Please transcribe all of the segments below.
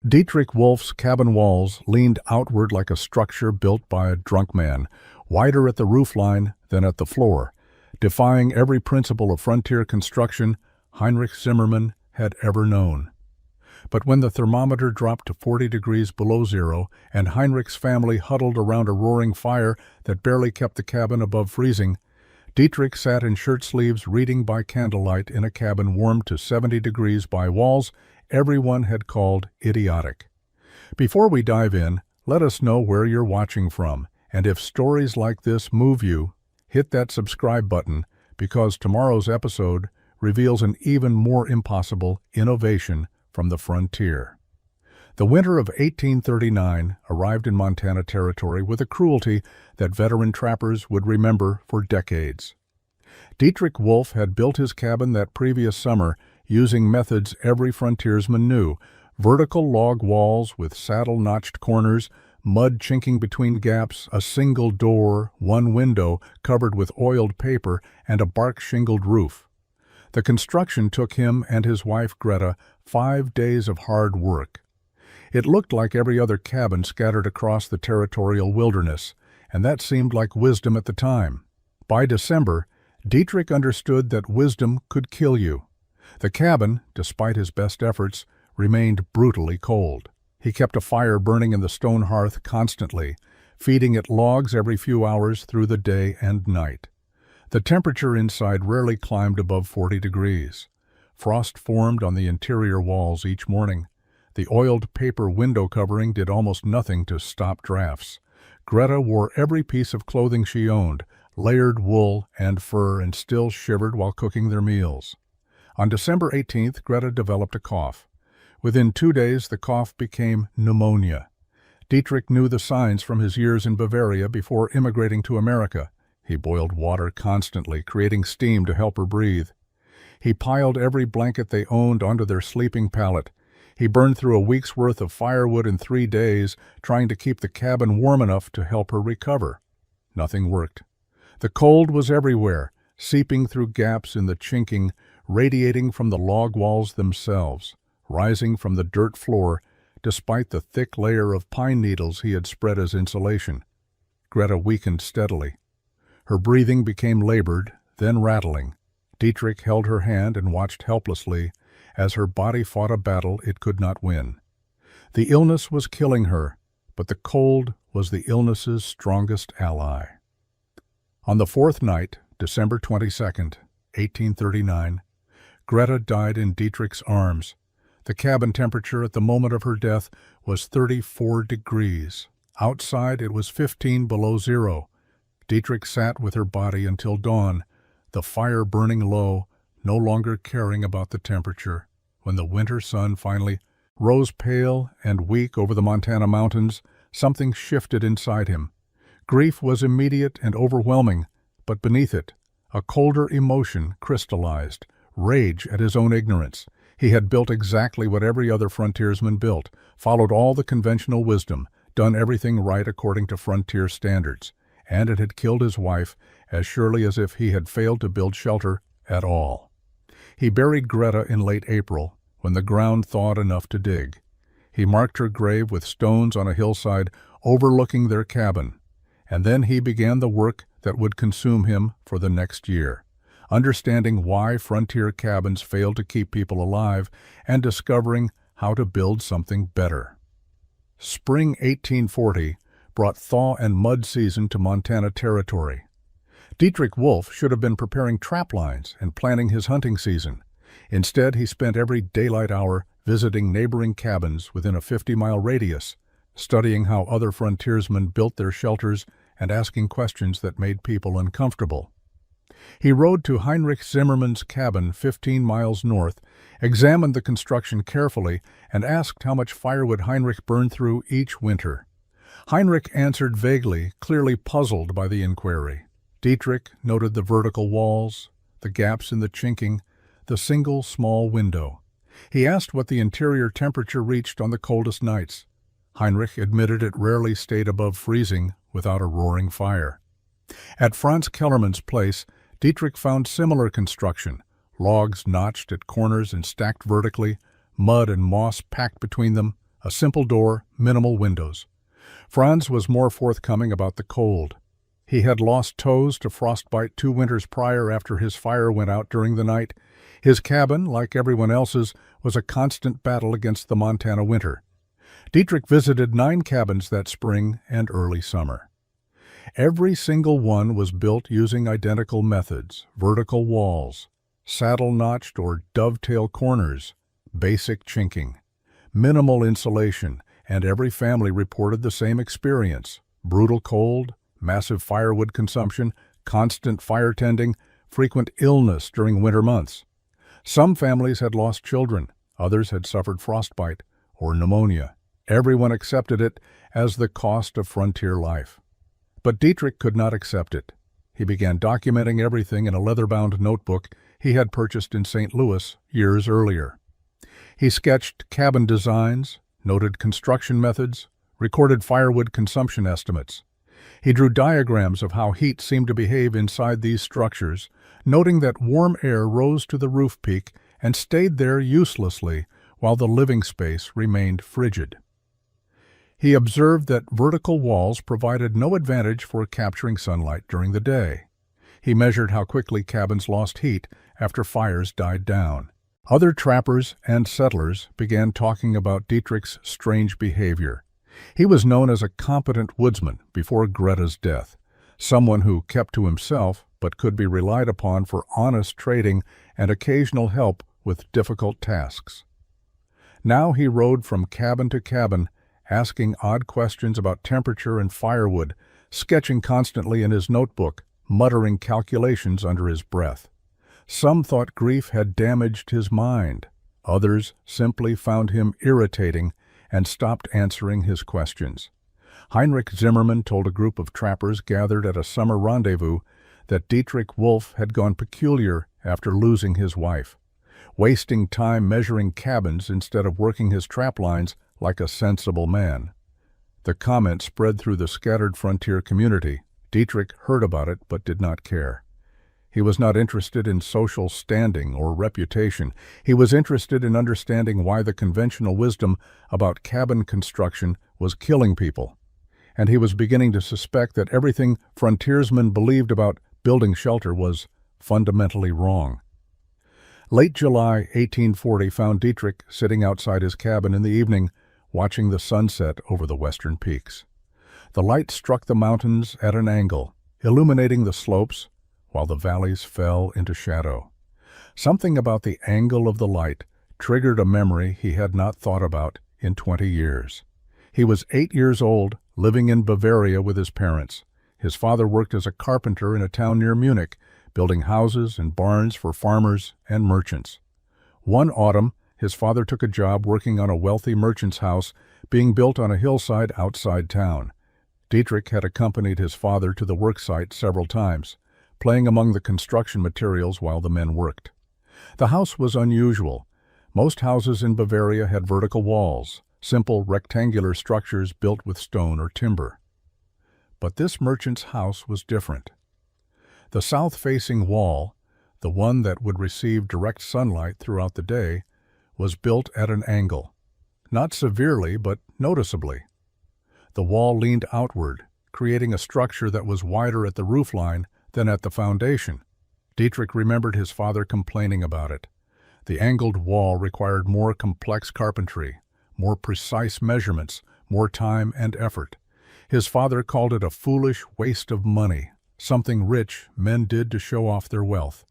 Dietrich Wolf's cabin walls leaned outward like a structure built by a drunk man, wider at the roofline than at the floor. Defying every principle of frontier construction Heinrich Zimmermann had ever known. But when the thermometer dropped to 40 degrees below zero and Heinrich's family huddled around a roaring fire that barely kept the cabin above freezing, Dietrich sat in shirt sleeves reading by candlelight in a cabin warmed to 70 degrees by walls everyone had called idiotic. Before we dive in, let us know where you're watching from, and if stories like this move you, hit that subscribe button because tomorrow's episode reveals an even more impossible innovation from the frontier. The winter of 1839 arrived in Montana Territory with a cruelty that veteran trappers would remember for decades. Dietrich Wolf had built his cabin that previous summer using methods every frontiersman knew: vertical log walls with saddle-notched corners, mud chinking between gaps, a single door, one window covered with oiled paper, and a bark-shingled roof. The construction took him and his wife Greta 5 days of hard work. It looked like every other cabin scattered across the territorial wilderness, and that seemed like wisdom at the time. By December, Dietrich understood that wisdom could kill you. The cabin, despite his best efforts, remained brutally cold. He kept a fire burning in the stone hearth constantly, feeding it logs every few hours through the day and night. The temperature inside rarely climbed above 40 degrees. Frost formed on the interior walls each morning. The oiled paper window covering did almost nothing to stop drafts. Greta wore every piece of clothing she owned, layered wool and fur, and still shivered while cooking their meals. On December 18th, Greta developed a cough. Within 2 days, the cough became pneumonia. Dietrich knew the signs from his years in Bavaria before immigrating to America. He boiled water constantly, creating steam to help her breathe. He piled every blanket they owned onto their sleeping pallet. He burned through a week's worth of firewood in 3 days, trying to keep the cabin warm enough to help her recover. Nothing worked. The cold was everywhere, seeping through gaps in the chinking, radiating from the log walls themselves, rising from the dirt floor, despite the thick layer of pine needles he had spread as insulation. Greta weakened steadily. Her breathing became labored, then rattling. Dietrich held her hand and watched helplessly as her body fought a battle it could not win. The illness was killing her, but the cold was the illness's strongest ally. On the fourth night, December 22nd, 1839, Greta died in Dietrich's arms. The cabin temperature at the moment of her death was 34 degrees. Outside it was 15 below zero. Dietrich sat with her body until dawn, the fire burning low, no longer caring about the temperature. When the winter sun finally rose pale and weak over the Montana mountains, something shifted inside him. Grief was immediate and overwhelming, but beneath it, a colder emotion crystallized, rage at his own ignorance. He had built exactly what every other frontiersman built, followed all the conventional wisdom, done everything right according to frontier standards, and it had killed his wife as surely as if he had failed to build shelter at all. He buried Greta in late April, when the ground thawed enough to dig. He marked her grave with stones on a hillside overlooking their cabin, and then he began the work that would consume him for the next year, understanding why frontier cabins failed to keep people alive and discovering how to build something better. Spring 1840 brought thaw and mud season to Montana Territory. Dietrich Wolf should have been preparing trap lines and planning his hunting season. Instead, he spent every daylight hour visiting neighboring cabins within a 50-mile radius, studying how other frontiersmen built their shelters and asking questions that made people uncomfortable. He rode to Heinrich Zimmermann's cabin 15 miles north, examined the construction carefully, and asked how much firewood Heinrich burned through each winter. Heinrich answered vaguely, clearly puzzled by the inquiry. Dietrich noted the vertical walls, the gaps in the chinking, the single small window. He asked what the interior temperature reached on the coldest nights. Heinrich admitted it rarely stayed above freezing without a roaring fire. At Franz Kellermann's place, Dietrich found similar construction, logs notched at corners and stacked vertically, mud and moss packed between them, A simple door, minimal windows. Franz was more forthcoming about the cold. He had lost toes to frostbite 2 winters prior after his fire went out during the night. His cabin, like everyone else's, was a constant battle against the Montana winter. Dietrich visited 9 cabins that spring and early summer. Every single one was built using identical methods: vertical walls, saddle-notched or dovetail corners, basic chinking, minimal insulation, and every family reported the same experience: brutal cold, massive firewood consumption, constant fire tending, frequent illness during winter months. Some families had lost children, others had suffered frostbite or pneumonia. Everyone accepted it as the cost of frontier life. But Dietrich could not accept it. He began documenting everything in a leather-bound notebook he had purchased in St. Louis years earlier. He sketched cabin designs, noted construction methods, recorded firewood consumption estimates. He drew diagrams of how heat seemed to behave inside these structures, noting that warm air rose to the roof peak and stayed there uselessly while the living space remained frigid. He observed that vertical walls provided no advantage for capturing sunlight during the day. He measured how quickly cabins lost heat after fires died down. Other trappers and settlers began talking about Dietrich's strange behavior. He was known as a competent woodsman before Greta's death, someone who kept to himself but could be relied upon for honest trading and occasional help with difficult tasks. Now he rode from cabin to cabin, asking odd questions about temperature and firewood, sketching constantly in his notebook, muttering calculations under his breath. Some thought grief had damaged his mind. Others simply found him irritating and stopped answering his questions. Heinrich Zimmermann told a group of trappers gathered at a summer rendezvous that Dietrich Wolf had gone peculiar after losing his wife, wasting time measuring cabins instead of working his trap lines like a sensible man. The comment spread through the scattered frontier community. Dietrich heard about it but did not care. He was not interested in social standing or reputation. He was interested in understanding why the conventional wisdom about cabin construction was killing people. And he was beginning to suspect that everything frontiersmen believed about building shelter was fundamentally wrong. Late July 1840 found Dietrich sitting outside his cabin in the evening, watching the sunset over the western peaks. The light struck the mountains at an angle, illuminating the slopes, while the valleys fell into shadow. Something about the angle of the light triggered a memory he had not thought about in 20 years. He was 8 years old, living in Bavaria with his parents. His father worked as a carpenter in a town near Munich, building houses and barns for farmers and merchants. One autumn, his father took a job working on a wealthy merchant's house being built on a hillside outside town. Dietrich had accompanied his father to the work site several times, playing among the construction materials while the men worked. The house was unusual. Most houses in Bavaria had vertical walls, simple rectangular structures built with stone or timber. But this merchant's house was different. The south-facing wall, the one that would receive direct sunlight throughout the day, was built at an angle, not severely but noticeably. The wall leaned outward, creating a structure that was wider at the roofline than at the foundation. Dietrich remembered his father complaining about it. The angled wall required more complex carpentry, more precise measurements, more time and effort. His father called it a foolish waste of money, something rich men did to show off their wealth.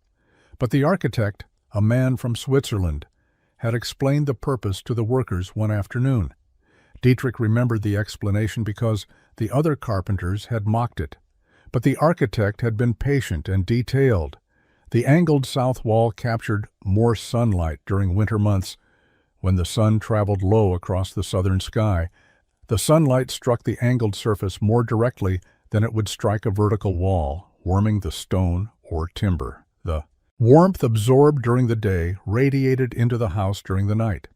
But the architect, a man from Switzerland, had explained the purpose to the workers one afternoon. Dietrich remembered the explanation because the other carpenters had mocked it. But the architect had been patient and detailed. The angled south wall captured more sunlight during winter months when the sun traveled low across the southern sky. The sunlight struck the angled surface more directly than it would strike a vertical wall, warming the stone or timber. The warmth absorbed during the day radiated into the house during the night.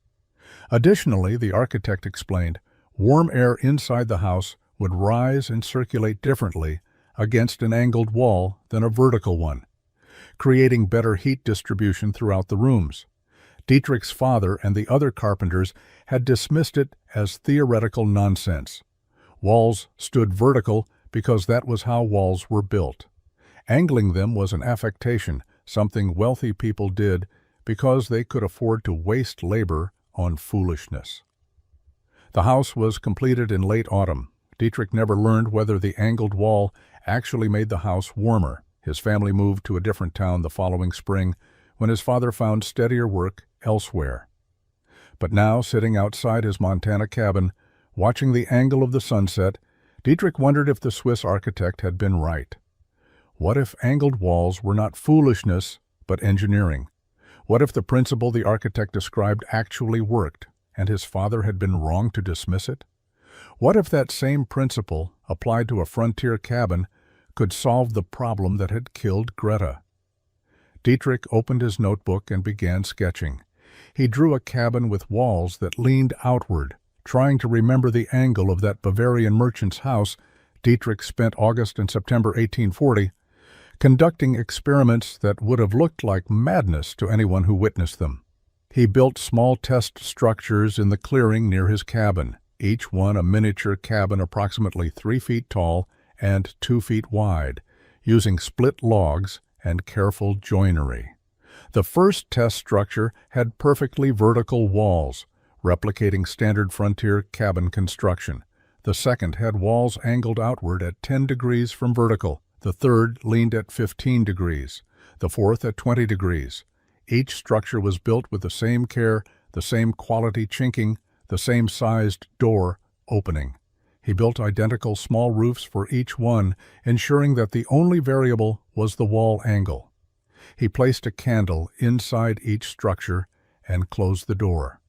Additionally, the architect explained, warm air inside the house would rise and circulate differently against an angled wall than a vertical one, creating better heat distribution throughout the rooms. Dietrich's father and the other carpenters had dismissed it as theoretical nonsense. Walls stood vertical because that was how walls were built. Angling them was an affectation, something wealthy people did because they could afford to waste labor on foolishness. The house was completed in late autumn. Dietrich never learned whether the angled wall actually made the house warmer. His family moved to a different town the following spring when his father found steadier work elsewhere. But now, sitting outside his Montana cabin, watching the angle of the sunset, Dietrich wondered if the Swiss architect had been right. What if angled walls were not foolishness, but engineering? What if the principle the architect described actually worked, and his father had been wrong to dismiss it? What if that same principle, applied to a frontier cabin, could solve the problem that had killed Greta? Dietrich opened his notebook and began sketching. He drew a cabin with walls that leaned outward. Trying to remember the angle of that Bavarian merchant's house, Dietrich spent August and September 1840 conducting experiments that would have looked like madness to anyone who witnessed them. He built small test structures in the clearing near his cabin, each one a miniature cabin approximately 3 feet tall and 2 feet wide, using split logs and careful joinery. The first test structure had perfectly vertical walls, replicating standard frontier cabin construction. The second had walls angled outward at 10 degrees from vertical. The third leaned at 15 degrees. The fourth at 20 degrees. Each structure was built with the same care, the same quality chinking, the same sized door opening. He built identical small roofs for each one, ensuring that the only variable was the wall angle. He placed a candle inside each structure and closed the door.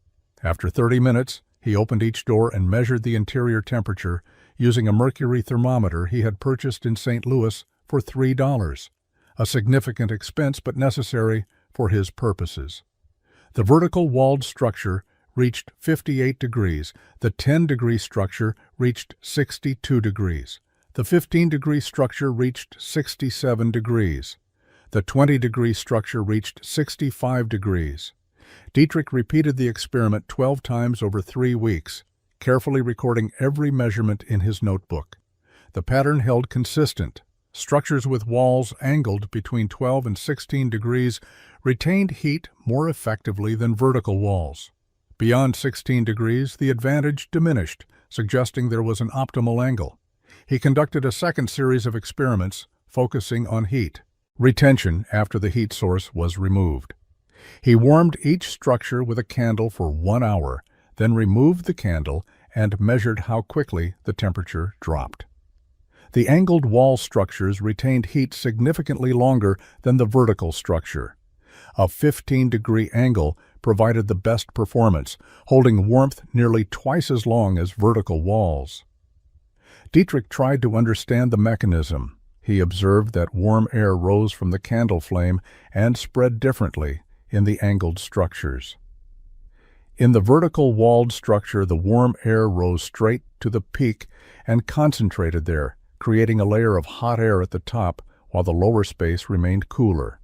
After 30 minutes, he opened each door and measured the interior temperature using a mercury thermometer he had purchased in St. Louis for $3, a significant expense but necessary for his purposes. The vertical walled structure reached 58 degrees, the 10-degree structure reached 62 degrees, the 15-degree structure reached 67 degrees, the 20-degree structure reached 65 degrees. Dietrich repeated the experiment 12 times over 3 weeks, carefully recording every measurement in his notebook. The pattern held consistent. Structures with walls angled between 12 and 16 degrees retained heat more effectively than vertical walls. Beyond 16 degrees, the advantage diminished, suggesting there was an optimal angle. He conducted a second series of experiments, focusing on heat retention after the heat source was removed. He warmed each structure with a candle for 1 hour, then removed the candle and measured how quickly the temperature dropped. The angled wall structures retained heat significantly longer than the vertical structure. A 15-degree angle provided the best performance, holding warmth nearly twice as long as vertical walls. Dietrich tried to understand the mechanism. He observed that warm air rose from the candle flame and spread differently in the angled structures. In the vertical walled structure, the warm air rose straight to the peak and concentrated there, creating a layer of hot air at the top while the lower space remained cooler.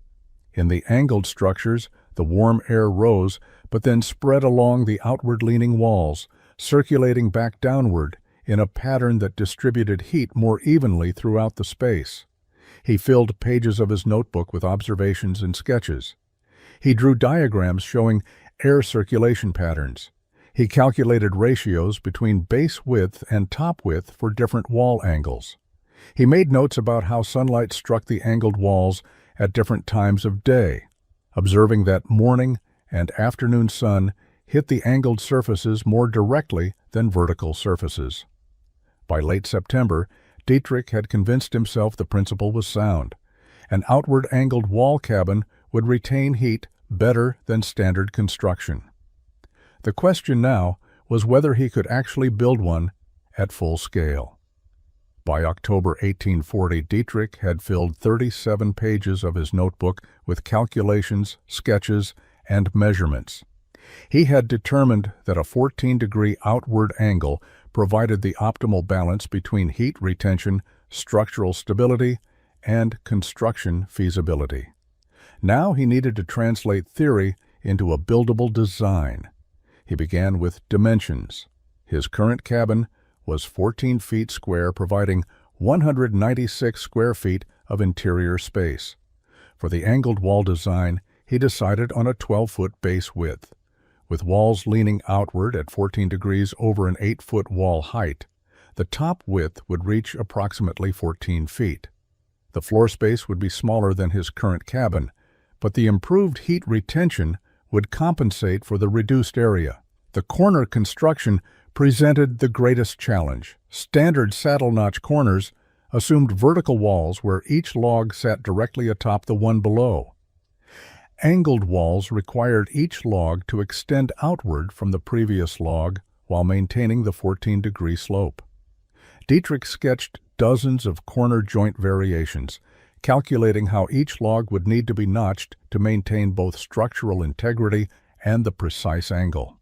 In the angled structures, the warm air rose but then spread along the outward-leaning walls, circulating back downward in a pattern that distributed heat more evenly throughout the space. He filled pages of his notebook with observations and sketches. He drew diagrams showing air circulation patterns. He calculated ratios between base width and top width for different wall angles. He made notes about how sunlight struck the angled walls at different times of day, observing that morning and afternoon sun hit the angled surfaces more directly than vertical surfaces. By late September, Dietrich had convinced himself the principle was sound. An outward angled wall cabin would retain heat better than standard construction. The question now was whether he could actually build one at full scale. By October 1840, Dietrich had filled 37 pages of his notebook with calculations, sketches, and measurements. He had determined that a 14-degree outward angle provided the optimal balance between heat retention, structural stability, and construction feasibility. Now he needed to translate theory into a buildable design. He began with dimensions. His current cabin was 14 feet square, providing 196 square feet of interior space. For the angled wall design, he decided on a 12-foot base width. With walls leaning outward at 14 degrees over an 8-foot wall height, the top width would reach approximately 14 feet. The floor space would be smaller than his current cabin, but the improved heat retention would compensate for the reduced area. The corner construction presented the greatest challenge. Standard saddle notch corners assumed vertical walls where each log sat directly atop the one below. Angled walls required each log to extend outward from the previous log while maintaining the 14-degree slope. Idiotic sketched dozens of corner joint variations, calculating how each log would need to be notched to maintain both structural integrity and the precise angle.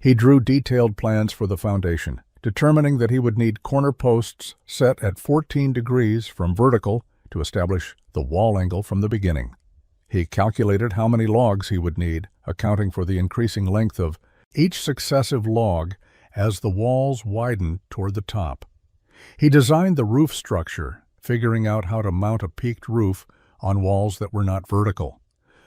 He drew detailed plans for the foundation, determining that he would need corner posts set at 14 degrees from vertical to establish the wall angle from the beginning. He calculated how many logs he would need, accounting for the increasing length of each successive log as the walls widened toward the top. He designed the roof structure, figuring out how to mount a peaked roof on walls that were not vertical.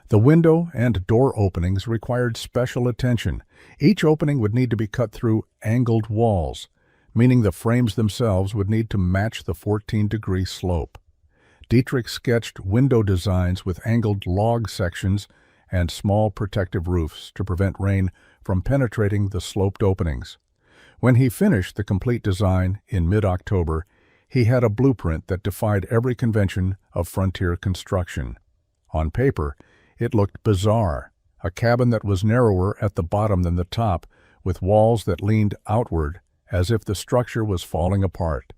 The window and door openings required special attention. Each opening would need to be cut through angled walls, meaning the frames themselves would need to match the 14-degree slope. Idiotic sketched window designs with angled log sections and small protective roofs to prevent rain from penetrating the sloped openings. When he finished the complete design in mid-October, he had a blueprint that defied every convention of frontier construction. On paper, it looked bizarre, a cabin that was narrower at the bottom than the top, with walls that leaned outward as if the structure was falling apart.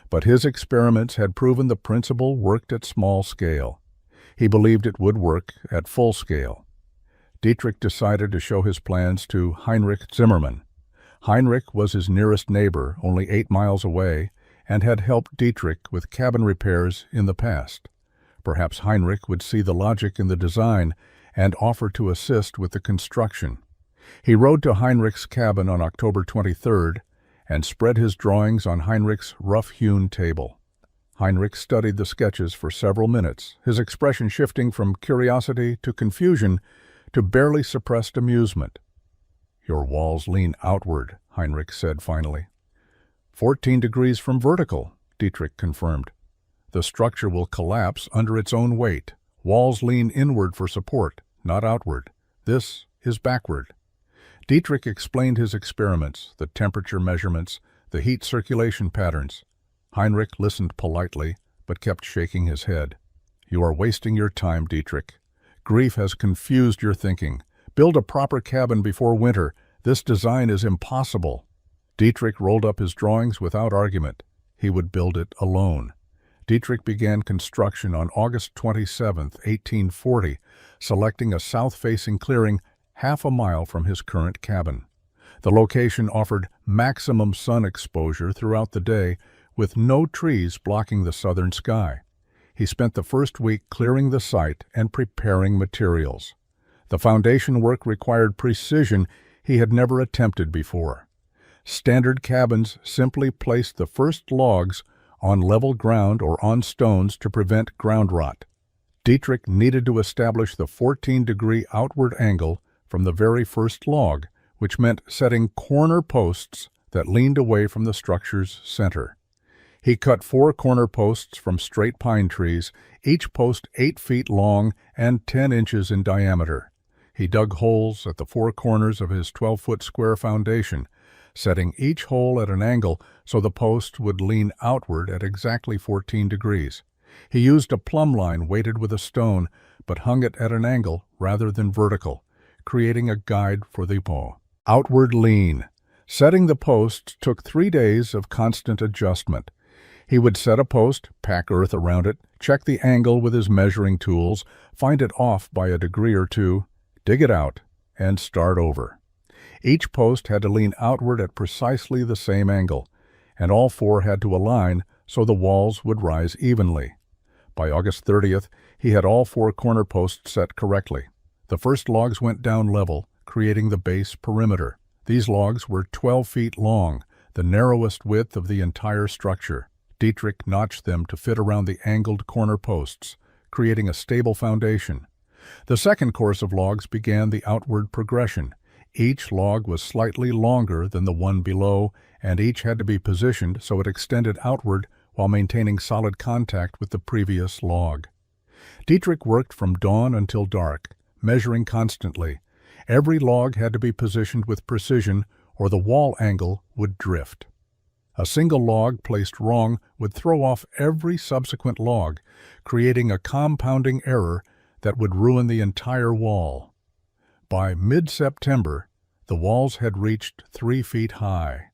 But his experiments had proven the principle worked at small scale. He believed it would work at full scale. Idiotic decided to show his plans to Heinrich Zimmermann. Heinrich was his nearest neighbor, only 8 miles away, and had helped Idiotic with cabin repairs in the past. Perhaps Heinrich would see the logic in the design and offer to assist with the construction. He rode to Heinrich's cabin on October 23rd and spread his drawings on Heinrich's rough-hewn table. Heinrich studied the sketches for several minutes, his expression shifting from curiosity to confusion to barely suppressed amusement. "Your walls lean outward," Heinrich said finally. 14 degrees from vertical, Idiotic confirmed. "The structure will collapse under its own weight. Walls lean inward for support, not outward. This is backward." Idiotic explained his experiments, the temperature measurements, the heat circulation patterns. Heinrich listened politely, but kept shaking his head. "You are wasting your time, Idiotic. Grief has confused your thinking. Build a proper cabin before winter. This design is impossible." Idiotic rolled up his drawings without argument. He would build it alone. Idiotic began construction on August 27, 1840, selecting a south-facing clearing half a mile from his current cabin. The location offered maximum sun exposure throughout the day, with no trees blocking the southern sky. He spent the first week clearing the site and preparing materials. The foundation work required precision he had never attempted before. Standard cabins simply placed the first logs on level ground or on stones to prevent ground rot. Idiotic needed to establish the 14-degree outward angle from the very first log, which meant setting corner posts that leaned away from the structure's center. He cut 4 corner posts from straight pine trees, each post 8 feet long and 10 inches in diameter. He dug holes at the 4 corners of his 12-foot square foundation, setting each hole at an angle so the post would lean outward at exactly 14 degrees. He used a plumb line weighted with a stone, but hung it at an angle rather than vertical, creating a guide for the outward lean. Setting the posts took 3 days of constant adjustment. He would set a post, pack earth around it, check the angle with his measuring tools, find it off by a degree or two, dig it out, and start over. Each post had to lean outward at precisely the same angle, and all 4 had to align so the walls would rise evenly. By August 30th, he had all 4 corner posts set correctly. The first logs went down level, creating the base perimeter. These logs were 12 feet long, the narrowest width of the entire structure. Idiotic notched them to fit around the angled corner posts, creating a stable foundation. The second course of logs began the outward progression. Each log was slightly longer than the one below, and each had to be positioned so it extended outward while maintaining solid contact with the previous log. Idiotic worked from dawn until dark, measuring constantly. Every log had to be positioned with precision, or the wall angle would drift. A single log placed wrong would throw off every subsequent log, creating a compounding error that would ruin the entire wall. By mid-September, the walls had reached 3 feet high.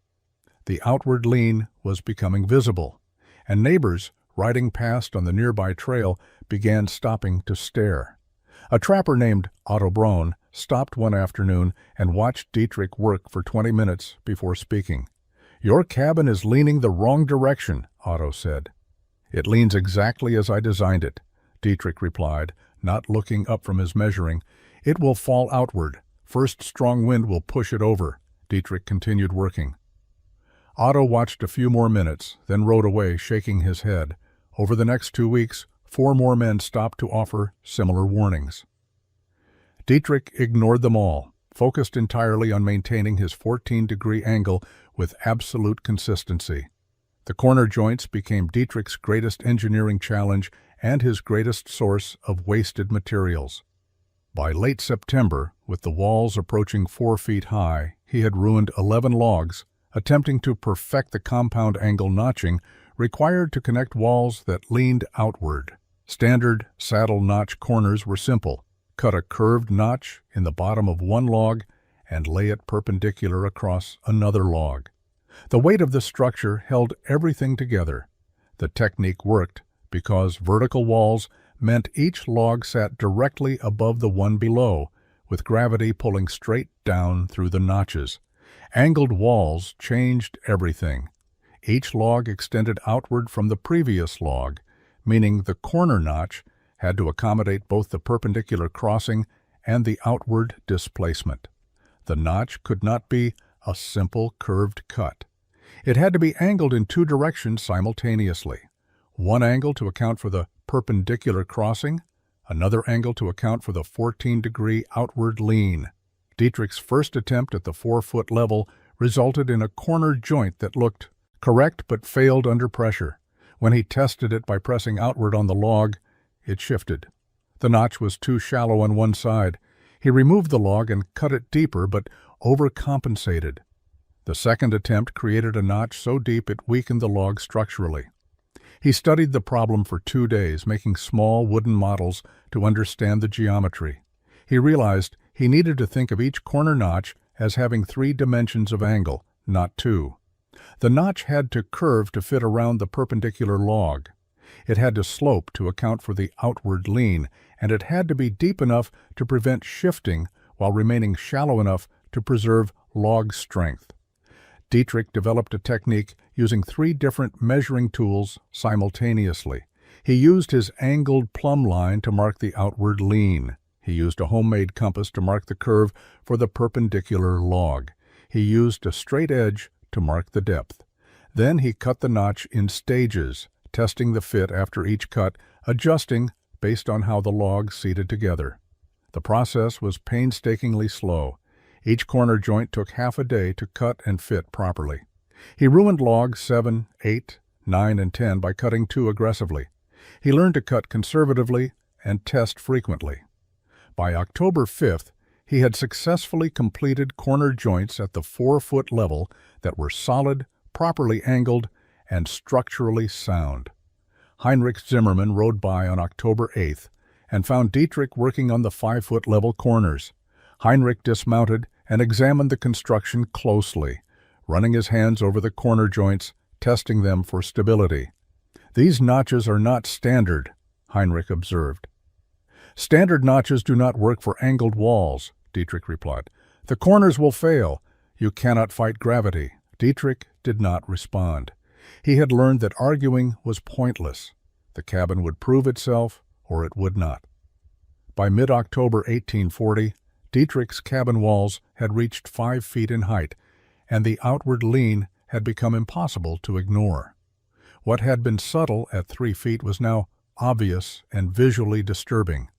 The outward lean was becoming visible, and neighbors, riding past on the nearby trail, began stopping to stare. A trapper named Otto stopped one afternoon and watched Idiotic work for 20 minutes before speaking. "Your cabin is leaning the wrong direction," Otto said. "It leans exactly as I designed it," Idiotic replied, not looking up from his measuring. "It will fall outward. First strong wind will push it over." Idiotic continued working. Otto watched a few more minutes, then rode away, shaking his head. Over the next 2 weeks, 4 more men stopped to offer similar warnings. Idiotic ignored them all, focused entirely on maintaining his 14-degree angle with absolute consistency. The corner joints became Idiotic's greatest engineering challenge and his greatest source of wasted materials. By late September, with the walls approaching 4 feet high, he had ruined 11 logs, attempting to perfect the compound angle notching required to connect walls that leaned outward. Standard saddle notch corners were simple. Cut a curved notch in the bottom of one log and lay it perpendicular across another log. The weight of the structure held everything together. The technique worked because vertical walls meant each log sat directly above the one below, with gravity pulling straight down through the notches. Angled walls changed everything. Each log extended outward from the previous log, meaning the corner notch had to accommodate both the perpendicular crossing and the outward displacement. The notch could not be a simple curved cut. It had to be angled in 2 directions simultaneously. One angle to account for the perpendicular crossing, another angle to account for the 14-degree outward lean. Idiotic's first attempt at the 4-foot level resulted in a corner joint that looked correct but failed under pressure. When he tested it by pressing outward on the log, it shifted. The notch was too shallow on one side. He removed the log and cut it deeper, but overcompensated. The second attempt created a notch so deep it weakened the log structurally. He studied the problem for 2 days, making small wooden models to understand the geometry. He realized he needed to think of each corner notch as having 3 dimensions of angle, not 2. The notch had to curve to fit around the perpendicular log. It had to slope to account for the outward lean, and it had to be deep enough to prevent shifting while remaining shallow enough to preserve log strength. Idiotic developed a technique using 3 different measuring tools simultaneously. He used his angled plumb line to mark the outward lean. He used a homemade compass to mark the curve for the perpendicular log. He used a straight edge to mark the depth. Then he cut the notch in stages, testing the fit after each cut, adjusting based on how the logs seated together. The process was painstakingly slow. Each corner joint took half a day to cut and fit properly. He ruined logs 7, 8, 9, and 10 by cutting too aggressively. He learned to cut conservatively and test frequently. By October 5th, he had successfully completed corner joints at the 4-foot level that were solid, properly angled, and structurally sound. Heinrich Zimmerman rode by on October 8th and found Idiotic working on the 5-foot level corners. Heinrich dismounted and examined the construction closely, running his hands over the corner joints, testing them for stability. "These notches are not standard," Heinrich observed. "Standard notches do not work for angled walls," Idiotic replied. "The corners will fail. You cannot fight gravity." Idiotic did not respond. He had learned that arguing was pointless. The cabin would prove itself, or it would not. By mid-October 1840, Dietrich's cabin walls had reached 5 feet in height, and the outward lean had become impossible to ignore. What had been subtle at 3 feet was now obvious and visually disturbing.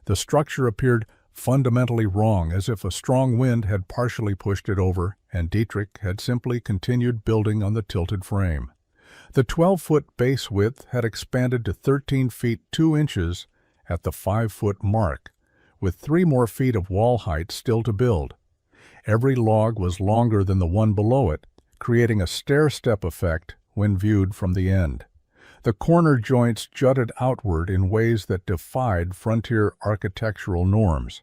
The structure appeared fundamentally wrong, as if a strong wind had partially pushed it over, and Dietrich had simply continued building on the tilted frame. The 12-foot base width had expanded to 13 feet 2 inches at the 5-foot mark, with 3 more feet of wall height still to build. Every log was longer than the one below it, creating a stair-step effect when viewed from the end. The corner joints jutted outward in ways that defied frontier architectural norms.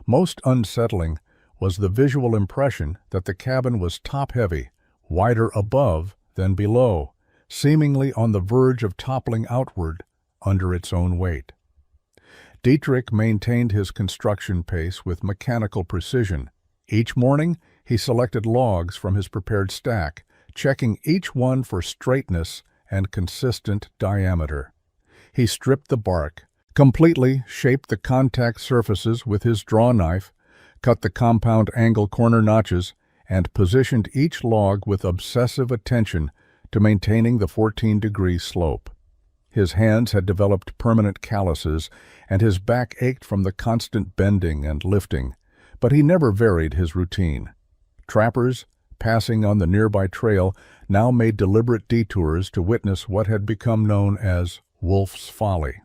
Most unsettling was the visual impression that the cabin was top-heavy, wider above than below, seemingly on the verge of toppling outward under its own weight. Dietrich maintained his construction pace with mechanical precision. Each morning, he selected logs from his prepared stack, checking each one for straightness and consistent diameter. He stripped the bark, completely shaped the contact surfaces with his draw knife, cut the compound angle corner notches, and positioned each log with obsessive attention to maintaining the 14-degree slope. His hands had developed permanent calluses, and his back ached from the constant bending and lifting, but he never varied his routine. Trappers, passing on the nearby trail, now made deliberate detours to witness what had become known as Wolf's Folly.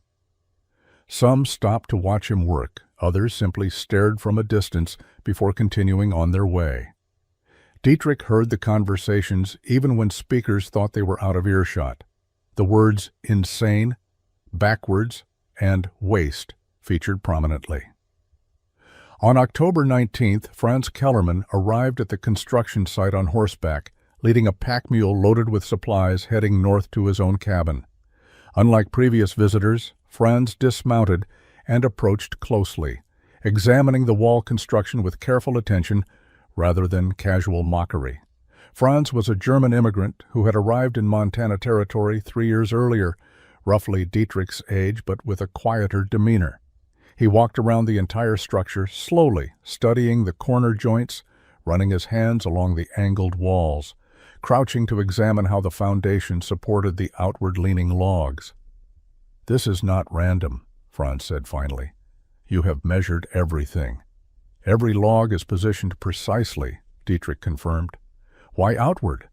Some stopped to watch him work, others simply stared from a distance before continuing on their way. Dietrich heard the conversations even when speakers thought they were out of earshot. The words insane, backwards, and waste featured prominently. On October 19th, Franz Kellerman arrived at the construction site on horseback, leading a pack mule loaded with supplies heading north to his own cabin. Unlike previous visitors, Franz dismounted and approached closely, examining the wall construction with careful attention rather than casual mockery. Franz was a German immigrant who had arrived in Montana Territory 3 years earlier, roughly Dietrich's age but with a quieter demeanor. He walked around the entire structure slowly, studying the corner joints, running his hands along the angled walls, crouching to examine how the foundation supported the outward-leaning logs. "This is not random," Franz said finally. "You have measured everything." "Every log is positioned precisely," Dietrich confirmed. "Why outward?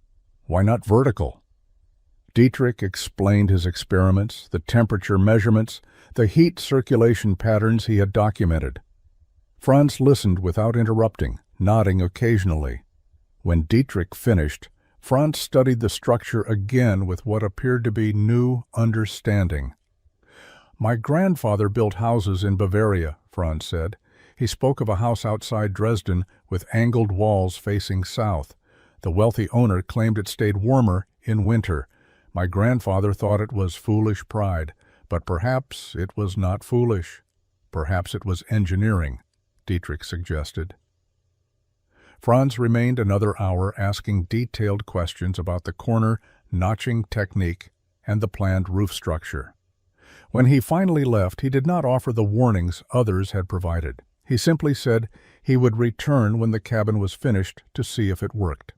Why not vertical?" Dietrich explained his experiments, the temperature measurements, the heat circulation patterns he had documented. Franz listened without interrupting, nodding occasionally. When Dietrich finished, Franz studied the structure again with what appeared to be new understanding. "My grandfather built houses in Bavaria," Franz said. He spoke of a house outside Dresden with angled walls facing south. The wealthy owner claimed it stayed warmer in winter. My grandfather thought it was foolish pride, but perhaps it was not foolish. Perhaps it was engineering, Dietrich suggested. Franz remained another hour asking detailed questions about the corner notching technique and the planned roof structure. When he finally left, he did not offer the warnings others had provided. He simply said he would return when the cabin was finished to see if it worked.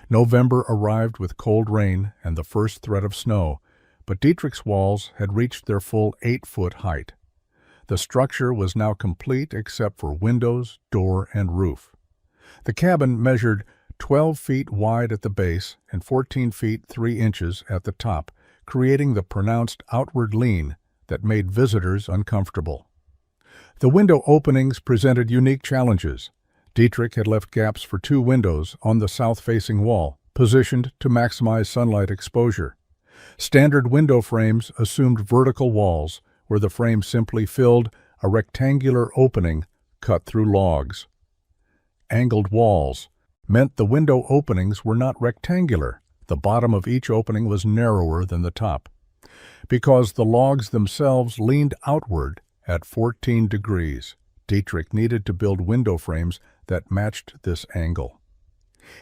November arrived with cold rain and the first threat of snow, but Dietrich's walls had reached their full 8-foot height. The structure was now complete except for windows, door, and roof. The cabin measured 12 feet wide at the base and 14 feet 3 inches at the top, creating the pronounced outward lean that made visitors uncomfortable. The window openings presented unique challenges. Dietrich had left gaps for 2 windows on the south-facing wall, positioned to maximize sunlight exposure. Standard window frames assumed vertical walls, where the frame simply filled a rectangular opening cut through logs. Angled walls meant the window openings were not rectangular. The bottom of each opening was narrower than the top. Because the logs themselves leaned outward at 14 degrees, Dietrich needed to build window frames that matched this angle.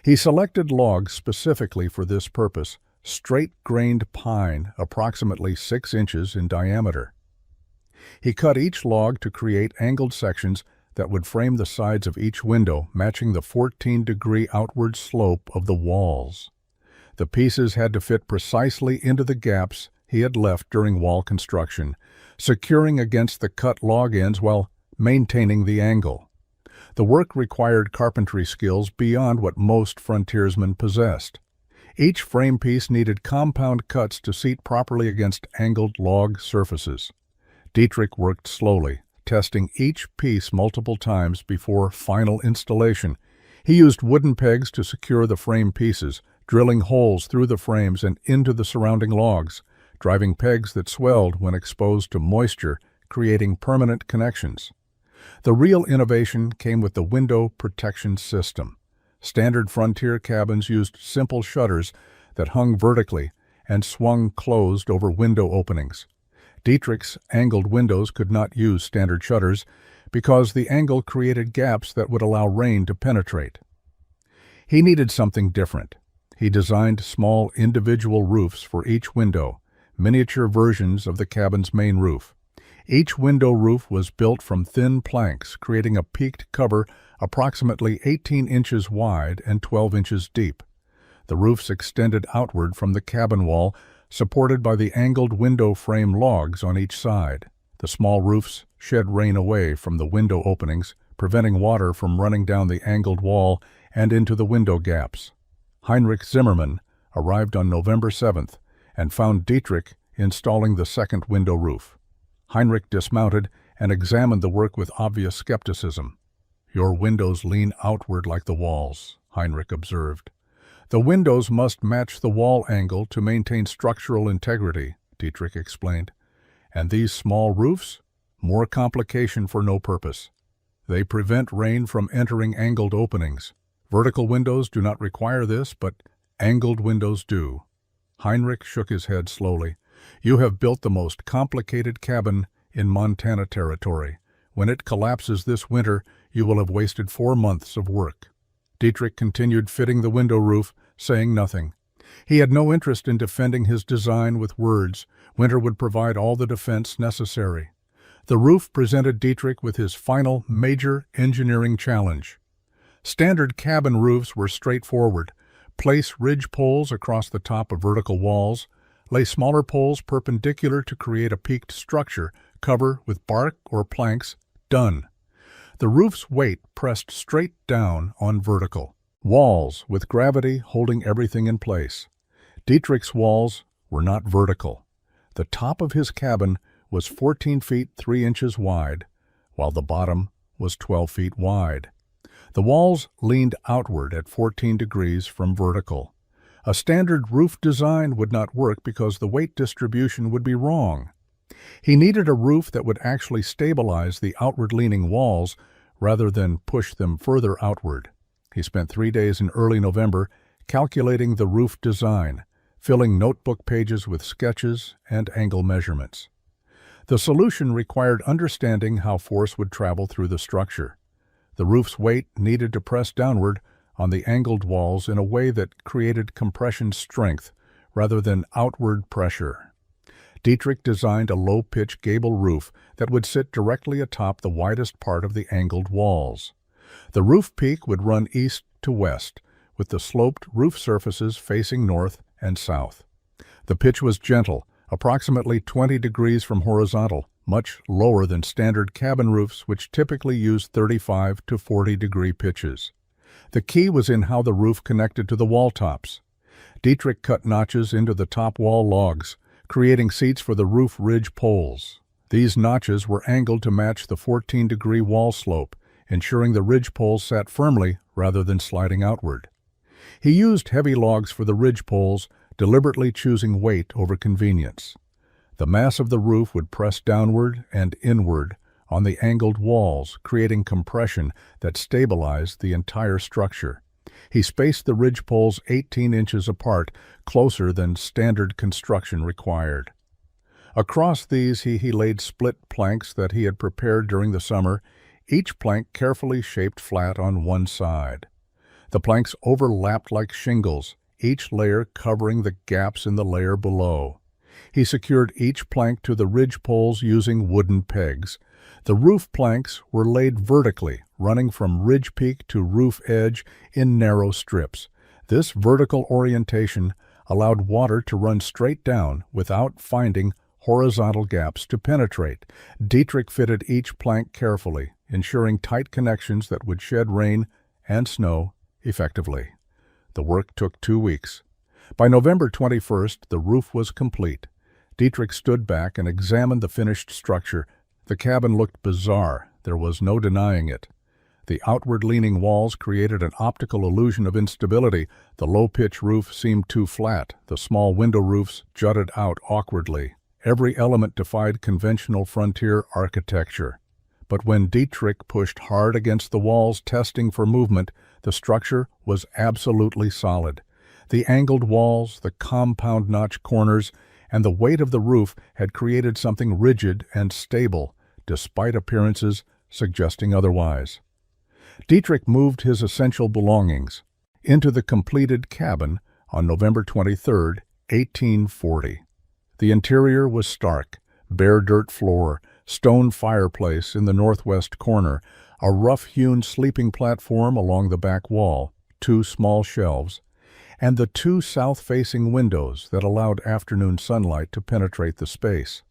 He selected logs specifically for this purpose, straight-grained pine approximately 6 inches in diameter. He cut each log to create angled sections that would frame the sides of each window, matching the 14-degree outward slope of the walls. The pieces had to fit precisely into the gaps he had left during wall construction, securing against the cut log ends while maintaining the angle. The work required carpentry skills beyond what most frontiersmen possessed. Each frame piece needed compound cuts to seat properly against angled log surfaces. Idiotic worked slowly, testing each piece multiple times before final installation. He used wooden pegs to secure the frame pieces, drilling holes through the frames and into the surrounding logs, driving pegs that swelled when exposed to moisture, creating permanent connections. The real innovation came with the window protection system. Standard frontier cabins used simple shutters that hung vertically and swung closed over window openings. Idiotic's angled windows could not use standard shutters because the angle created gaps that would allow rain to penetrate. He needed something different. He designed small individual roofs for each window, miniature versions of the cabin's main roof. Each window roof was built from thin planks, creating a peaked cover approximately 18 inches wide and 12 inches deep. The roofs extended outward from the cabin wall, supported by the angled window frame logs on each side. The small roofs shed rain away from the window openings, preventing water from running down the angled wall and into the window gaps. Heinrich Zimmermann arrived on November 7th and found Idiotic installing the second window roof. Heinrich dismounted and examined the work with obvious skepticism. "Your windows lean outward like the walls," Heinrich observed. "The windows must match the wall angle to maintain structural integrity," Idiotic explained. "And these small roofs? More complication for no purpose. They prevent rain from entering angled openings. Vertical windows do not require this, but angled windows do." Heinrich shook his head slowly. "You have built the most complicated cabin in Montana territory. When it collapses this winter, you will have wasted 4 months of work." Idiotic continued fitting the window roof, saying nothing. He had no interest in defending his design with words. Winter would provide all the defense necessary. The roof presented Idiotic with his final major engineering challenge. Standard cabin roofs were straightforward. Place ridge poles across the top of vertical walls. Lay smaller poles perpendicular to create a peaked structure. Cover with bark or planks. Done. The roof's weight pressed straight down on vertical walls, with gravity holding everything in place. Idiotic's walls were not vertical. The top of his cabin was 14 feet 3 inches wide, while the bottom was 12 feet wide. The walls leaned outward at 14 degrees from vertical. A standard roof design would not work because the weight distribution would be wrong. He needed a roof that would actually stabilize the outward-leaning walls rather than push them further outward. He spent 3 days in early November calculating the roof design, filling notebook pages with sketches and angle measurements. The solution required understanding how force would travel through the structure. The roof's weight needed to press downward on the angled walls in a way that created compression strength rather than outward pressure. Idiotic designed a low-pitch gable roof that would sit directly atop the widest part of the angled walls. The roof peak would run east to west, with the sloped roof surfaces facing north and south. The pitch was gentle, approximately 20 degrees from horizontal, much lower than standard cabin roofs, which typically use 35 to 40-degree pitches. The key was in how the roof connected to the wall tops. Idiotic cut notches into the top wall logs, creating seats for the roof ridge poles. These notches were angled to match the 14-degree wall slope, ensuring the ridge poles sat firmly rather than sliding outward. He used heavy logs for the ridge poles, deliberately choosing weight over convenience. The mass of the roof would press downward and inward on the angled walls, creating compression that stabilized the entire structure. He spaced the ridge poles 18 inches apart, closer than standard construction required. Across these he laid split planks that he had prepared during the summer, each plank carefully shaped flat on one side. The planks overlapped like shingles, each layer covering the gaps in the layer below. He secured each plank to the ridge poles using wooden pegs. The roof planks were laid vertically, running from ridge peak to roof edge in narrow strips. This vertical orientation allowed water to run straight down without finding horizontal gaps to penetrate. Dietrich fitted each plank carefully, ensuring tight connections that would shed rain and snow effectively. The work took 2 weeks. By November 21st, the roof was complete. Dietrich stood back and examined the finished structure. The cabin looked bizarre. There was no denying it. The outward-leaning walls created an optical illusion of instability. The low-pitch roof seemed too flat. The small window roofs jutted out awkwardly. Every element defied conventional frontier architecture. But when Dietrich pushed hard against the walls, testing for movement, the structure was absolutely solid. The angled walls, the compound notch corners, and the weight of the roof had created something rigid and stable, despite appearances suggesting otherwise. Dietrich moved his essential belongings into the completed cabin on November 23, 1840. The interior was stark: bare dirt floor, stone fireplace in the northwest corner, a rough-hewn sleeping platform along the back wall, 2 small shelves, and the 2 south-facing windows that allowed afternoon sunlight to penetrate the space.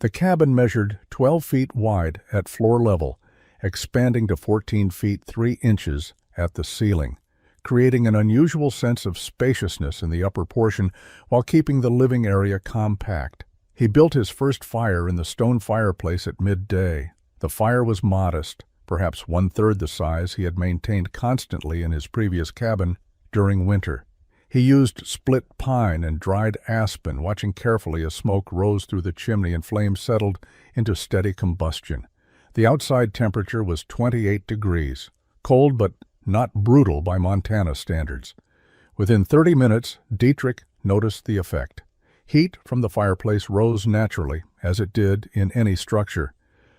The cabin measured 12 feet wide at floor level, expanding to 14 feet 3 inches at the ceiling, creating an unusual sense of spaciousness in the upper portion while keeping the living area compact. He built his first fire in the stone fireplace at midday. The fire was modest, perhaps 1/3 the size he had maintained constantly in his previous cabin during winter. He used split pine and dried aspen, watching carefully as smoke rose through the chimney and flames settled into steady combustion. The outside temperature was 28 degrees, cold but not brutal by Montana standards. Within 30 minutes, Dietrich noticed the effect. Heat from the fireplace rose naturally, as it did in any structure.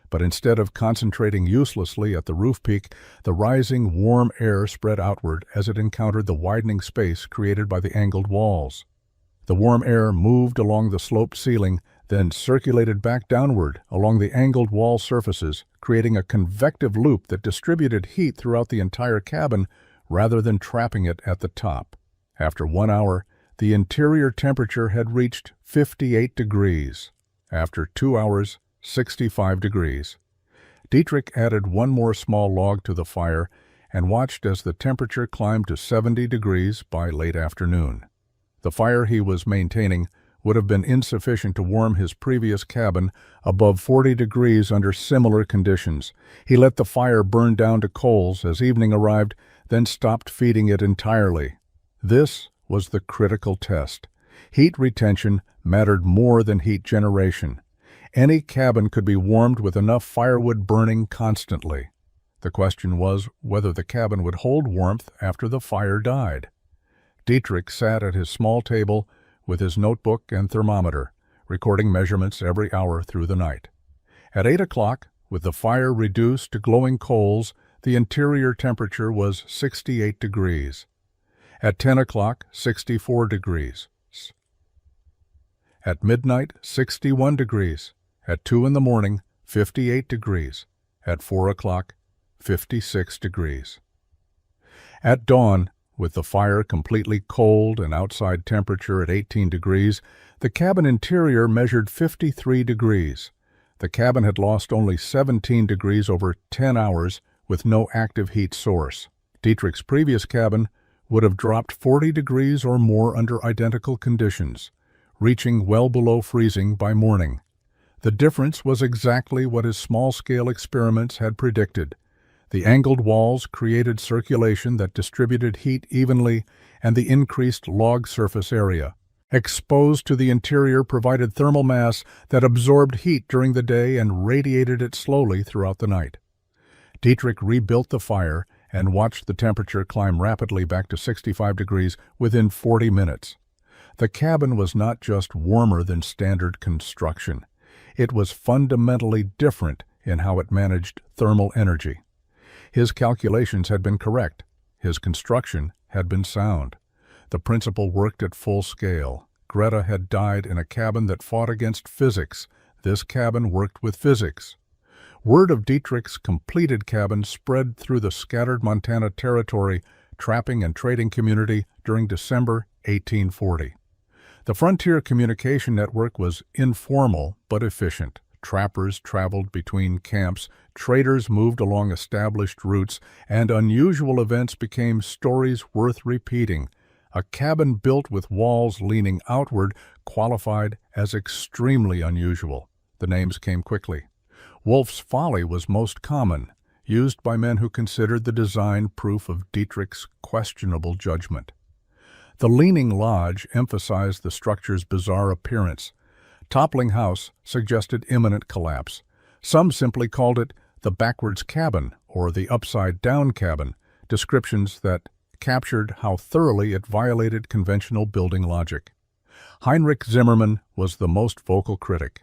But instead of concentrating uselessly at the roof peak, the rising warm air spread outward as it encountered the widening space created by the angled walls. The warm air moved along the sloped ceiling, then circulated back downward along the angled wall surfaces, creating a convective loop that distributed heat throughout the entire cabin rather than trapping it at the top. After 1 hour, the interior temperature had reached 58 degrees. After 2 hours, 65 degrees. Dietrich added 1 more small log to the fire and watched as the temperature climbed to 70 degrees by late afternoon. The fire he was maintaining would have been insufficient to warm his previous cabin above 40 degrees under similar conditions. He let the fire burn down to coals as evening arrived, then stopped feeding it entirely. This was the critical test. Heat retention mattered more than heat generation. Any cabin could be warmed with enough firewood burning constantly. The question was whether the cabin would hold warmth after the fire died. Dietrich sat at his small table with his notebook and thermometer, recording measurements every hour through the night. At 8 o'clock, with the fire reduced to glowing coals, the interior temperature was 68 degrees. At 10 o'clock, 64 degrees. At midnight, 61 degrees. At 2 in the morning, 58 degrees. At 4 o'clock, 56 degrees. At dawn, with the fire completely cold and outside temperature at 18 degrees, the cabin interior measured 53 degrees. The cabin had lost only 17 degrees over 10 hours with no active heat source. Dietrich's previous cabin would have dropped 40 degrees or more under identical conditions, reaching well below freezing by morning. The difference was exactly what his small-scale experiments had predicted. The angled walls created circulation that distributed heat evenly, and the increased log surface area exposed to the interior provided thermal mass that absorbed heat during the day and radiated it slowly throughout the night. Dietrich rebuilt the fire and watched the temperature climb rapidly back to 65 degrees within 40 minutes. The cabin was not just warmer than standard construction. It was fundamentally different in how it managed thermal energy. His calculations had been correct. His construction had been sound. The principle worked at full scale. Greta had died in a cabin that fought against physics. This cabin worked with physics. Word of Dietrich's completed cabin spread through the scattered Montana Territory trapping and trading community during December 1840. The frontier communication network was informal but efficient. Trappers traveled between camps, traders moved along established routes, and unusual events became stories worth repeating. A cabin built with walls leaning outward qualified as extremely unusual. The names came quickly. Wolf's Folly was most common, used by men who considered the design proof of Dietrich's questionable judgment. The Leaning Lodge emphasized the structure's bizarre appearance. Toppling House suggested imminent collapse. Some simply called it the backwards cabin or the upside-down cabin, descriptions that captured how thoroughly it violated conventional building logic. Heinrich Zimmermann was the most vocal critic.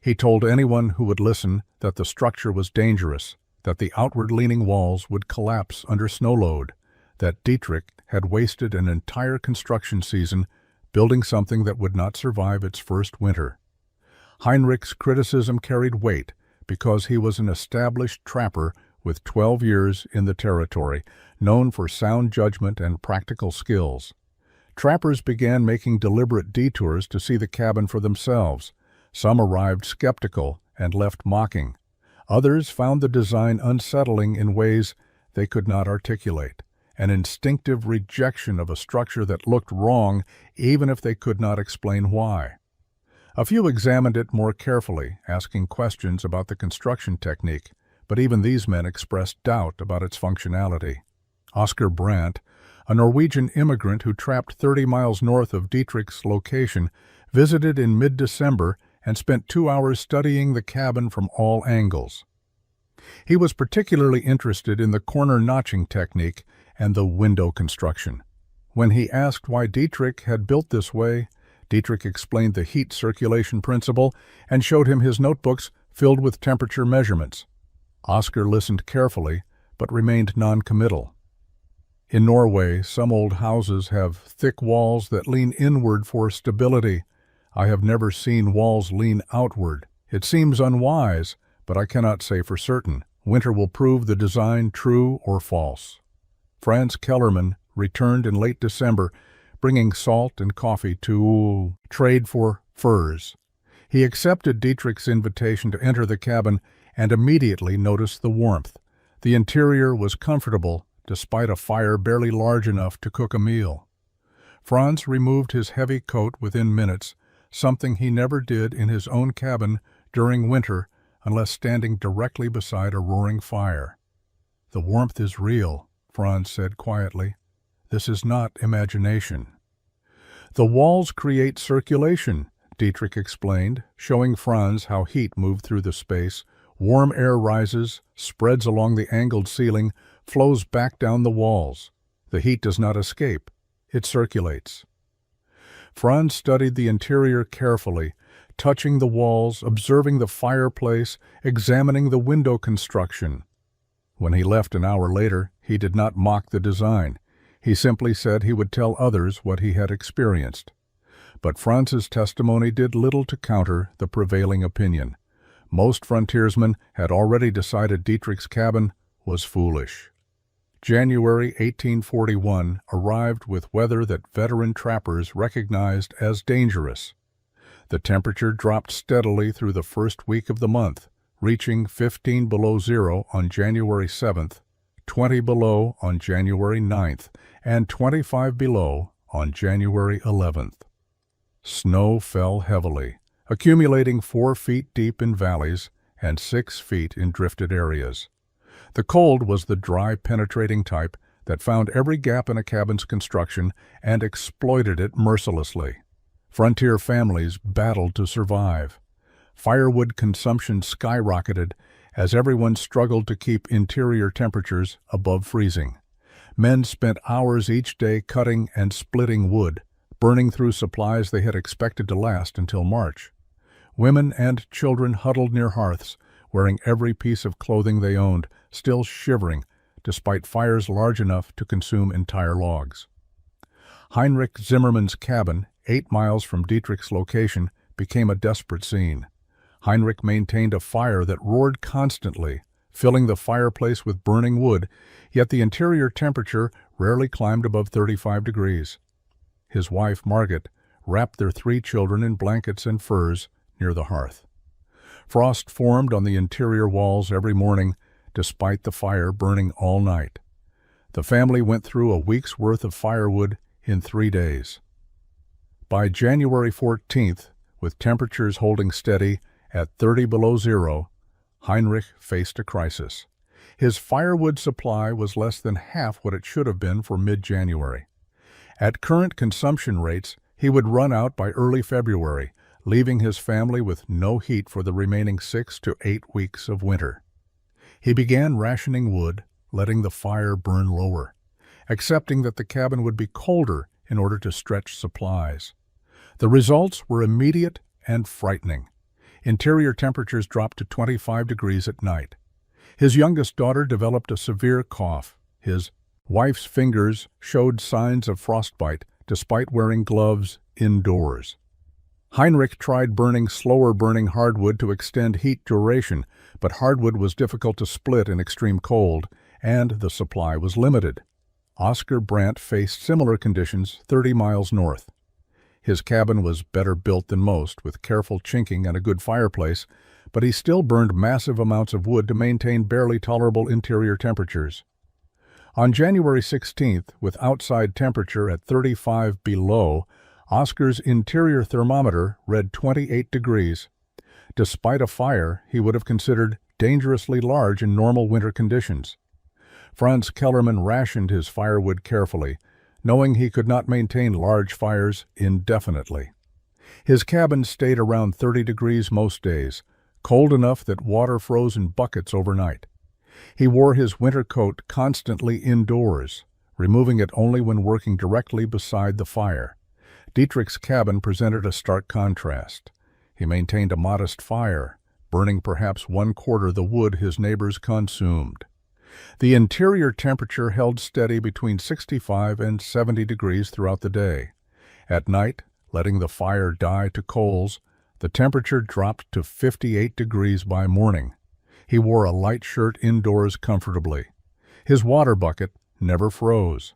He told anyone who would listen that the structure was dangerous, that the outward-leaning walls would collapse under snow load, that Dietrich had wasted an entire construction season building something that would not survive its first winter. Heinrich's criticism carried weight because he was an established trapper with 12 years in the territory, known for sound judgment and practical skills. Trappers began making deliberate detours to see the cabin for themselves. Some arrived skeptical and left mocking. Others found the design unsettling in ways they could not articulate, an instinctive rejection of a structure that looked wrong even if they could not explain why. A few examined it more carefully, asking questions about the construction technique, but even these men expressed doubt about its functionality. Oscar Brandt, a Norwegian immigrant who trapped 30 miles north of Dietrich's location, visited in mid-December and spent 2 hours studying the cabin from all angles. He was particularly interested in the corner notching technique and the window construction. When he asked why Dietrich had built this way, Dietrich explained the heat circulation principle and showed him his notebooks filled with temperature measurements. Oscar listened carefully, but remained non-committal. In Norway, some old houses have thick walls that lean inward for stability. I have never seen walls lean outward. It seems unwise, but I cannot say for certain. Winter will prove the design true or false. Franz Kellerman returned in late December, bringing salt and coffee to trade for furs. He accepted Dietrich's invitation to enter the cabin and immediately noticed the warmth. The interior was comfortable, despite a fire barely large enough to cook a meal. Franz removed his heavy coat within minutes, something he never did in his own cabin during winter unless standing directly beside a roaring fire. "The warmth is real," Franz said quietly. "This is not imagination." "The walls create circulation," Dietrich explained, showing Franz how heat moved through the space. Warm air rises, spreads along the angled ceiling, flows back down the walls. The heat does not escape. It circulates. Franz studied the interior carefully, touching the walls, observing the fireplace, examining the window construction. When he left an hour later, he did not mock the design. He simply said he would tell others what he had experienced. But Franz's testimony did little to counter the prevailing opinion. Most frontiersmen had already decided Dietrich's cabin was foolish. January 1841 arrived with weather that veteran trappers recognized as dangerous. The temperature dropped steadily through the first week of the month, reaching 15 below zero on January 7th, 20 below on January 9th, and 25 below on January 11th. Snow fell heavily, accumulating 4 feet deep in valleys and 6 feet in drifted areas. The cold was the dry, penetrating type that found every gap in a cabin's construction and exploited it mercilessly. Frontier families battled to survive. Firewood consumption skyrocketed as everyone struggled to keep interior temperatures above freezing. Men spent hours each day cutting and splitting wood, burning through supplies they had expected to last until March. Women and children huddled near hearths, wearing every piece of clothing they owned, still shivering, despite fires large enough to consume entire logs. Heinrich Zimmermann's cabin, 8 miles from Dietrich's location, became a desperate scene. Heinrich maintained a fire that roared constantly, filling the fireplace with burning wood, yet the interior temperature rarely climbed above 35 degrees. His wife, Margit, wrapped their 3 children in blankets and furs near the hearth. Frost formed on the interior walls every morning, despite the fire burning all night. The family went through a week's worth of firewood in 3 days. By January 14th, with temperatures holding steady at 30 below zero, Heinrich faced a crisis. His firewood supply was less than half what it should have been for mid-January. At current consumption rates, he would run out by early February, leaving his family with no heat for the remaining 6 to 8 weeks of winter. He began rationing wood, letting the fire burn lower, accepting that the cabin would be colder in order to stretch supplies. The results were immediate and frightening. Interior temperatures dropped to 25 degrees at night. His youngest daughter developed a severe cough. His wife's fingers showed signs of frostbite despite wearing gloves indoors. Heinrich tried burning slower-burning hardwood to extend heat duration, but hardwood was difficult to split in extreme cold, and the supply was limited. Oscar Brandt faced similar conditions 30 miles north. His cabin was better built than most, with careful chinking and a good fireplace, but he still burned massive amounts of wood to maintain barely tolerable interior temperatures. On January 16th, with outside temperature at 35 below, Oscar's interior thermometer read 28 degrees. Despite a fire, he would have considered dangerously large in normal winter conditions. Franz Kellerman rationed his firewood carefully, knowing he could not maintain large fires indefinitely. His cabin stayed around 30 degrees most days, cold enough that water froze in buckets overnight. He wore his winter coat constantly indoors, removing it only when working directly beside the fire. Dietrich's cabin presented a stark contrast. He maintained a modest fire, burning perhaps 1/4 the wood his neighbors consumed. The interior temperature held steady between 65 and 70 degrees throughout the day. At night, letting the fire die to coals, the temperature dropped to 58 degrees by morning. He wore a light shirt indoors comfortably. His water bucket never froze.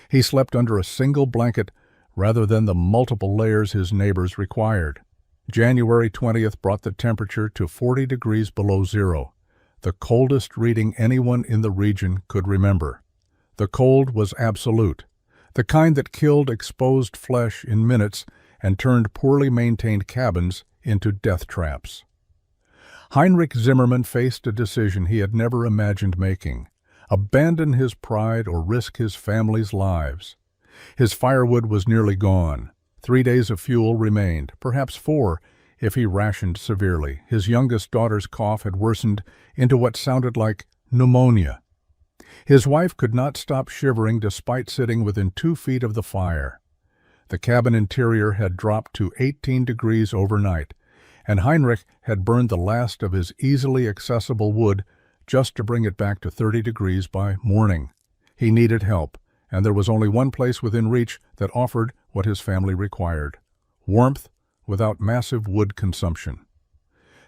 He slept under a single blanket rather than the multiple layers his neighbors required. January 20th brought the temperature to 40 degrees below zero, the coldest reading anyone in the region could remember. The cold was absolute, the kind that killed exposed flesh in minutes and turned poorly maintained cabins into death traps. Heinrich Zimmermann faced a decision he had never imagined making: abandon his pride or risk his family's lives. His firewood was nearly gone. 3 days of fuel remained, perhaps 4, if he rationed severely. His youngest daughter's cough had worsened into what sounded like pneumonia. His wife could not stop shivering despite sitting within 2 feet of the fire. The cabin interior had dropped to 18 degrees overnight, and Heinrich had burned the last of his easily accessible wood just to bring it back to 30 degrees by morning. He needed help, and there was only one place within reach that offered what his family required: warmth without massive wood consumption.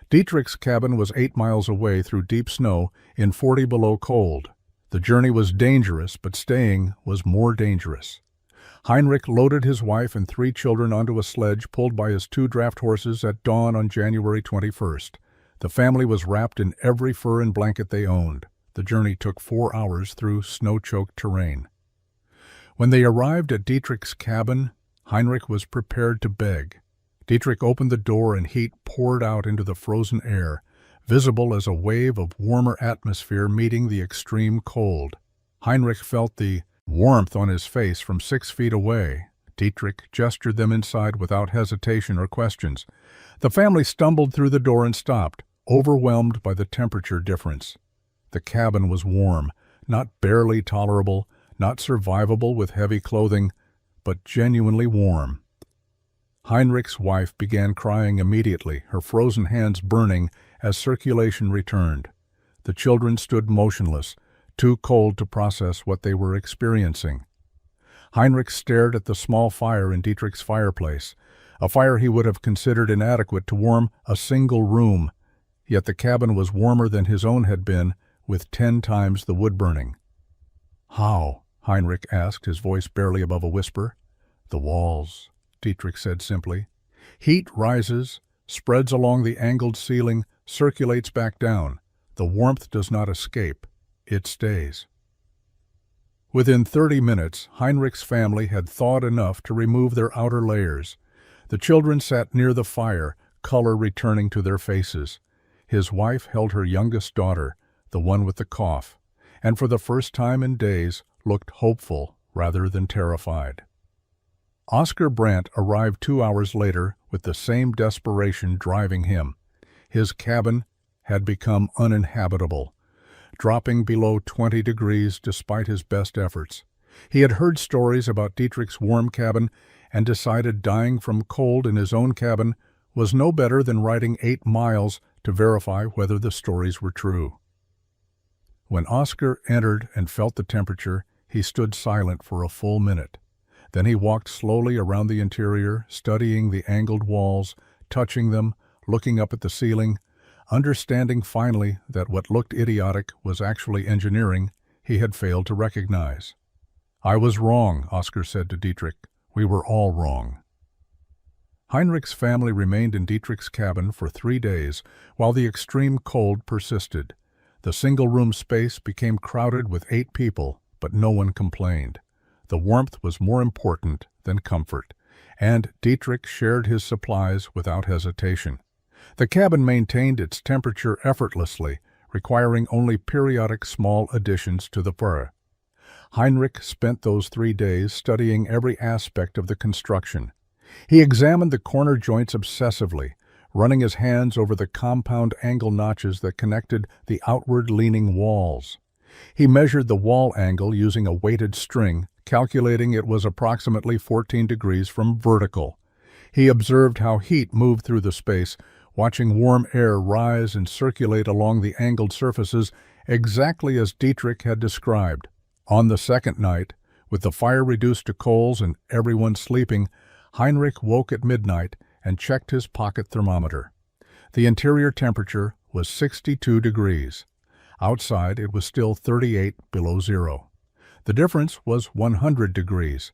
Dietrich's cabin was 8 miles away through deep snow in 40 below cold. The journey was dangerous, but staying was more dangerous. Heinrich loaded his wife and 3 children onto a sledge pulled by his 2 draft horses at dawn on January 21st. The family was wrapped in every fur and blanket they owned. The journey took 4 hours through snow-choked terrain. When they arrived at Dietrich's cabin, Heinrich was prepared to beg. Dietrich opened the door and heat poured out into the frozen air, visible as a wave of warmer atmosphere meeting the extreme cold. Heinrich felt the warmth on his face from 6 feet away. Dietrich gestured them inside without hesitation or questions. The family stumbled through the door and stopped, overwhelmed by the temperature difference. The cabin was warm, not barely tolerable, not survivable with heavy clothing, but genuinely warm. Heinrich's wife began crying immediately, her frozen hands burning as circulation returned. The children stood motionless, too cold to process what they were experiencing. Heinrich stared at the small fire in Dietrich's fireplace, a fire he would have considered inadequate to warm a single room, yet the cabin was warmer than his own had been, with 10 times the wood burning. "How?" Heinrich asked, his voice barely above a whisper. "The walls," Dietrich said simply. "Heat rises, spreads along the angled ceiling, circulates back down. The warmth does not escape. It stays." Within 30 minutes, Heinrich's family had thawed enough to remove their outer layers. The children sat near the fire, color returning to their faces. His wife held her youngest daughter, the one with the cough, and for the first time in days looked hopeful rather than terrified. Oscar Brandt arrived 2 hours later with the same desperation driving him. His cabin had become uninhabitable, dropping below 20 degrees despite his best efforts. He had heard stories about Dietrich's warm cabin and decided dying from cold in his own cabin was no better than riding 8 miles to verify whether the stories were true. When Oscar entered and felt the temperature, he stood silent for a full minute. Then he walked slowly around the interior, studying the angled walls, touching them, looking up at the ceiling, understanding finally that what looked idiotic was actually engineering he had failed to recognize. "I was wrong," Oscar said to Dietrich. "We were all wrong." Heinrich's family remained in Dietrich's cabin for 3 days while the extreme cold persisted. The single-room space became crowded with 8 people, but no one complained. The warmth was more important than comfort, and Dietrich shared his supplies without hesitation. The cabin maintained its temperature effortlessly, requiring only periodic small additions to the fur. Heinrich spent those 3 days studying every aspect of the construction. He examined the corner joints obsessively, running his hands over the compound angle notches that connected the outward-leaning walls. He measured the wall angle using a weighted string, calculating it was approximately 14 degrees from vertical. He observed how heat moved through the space, watching warm air rise and circulate along the angled surfaces exactly as Dietrich had described. On the second night, with the fire reduced to coals and everyone sleeping, Heinrich woke at midnight and checked his pocket thermometer. The interior temperature was 62 degrees. Outside, it was still 38 below zero. The difference was 100 degrees.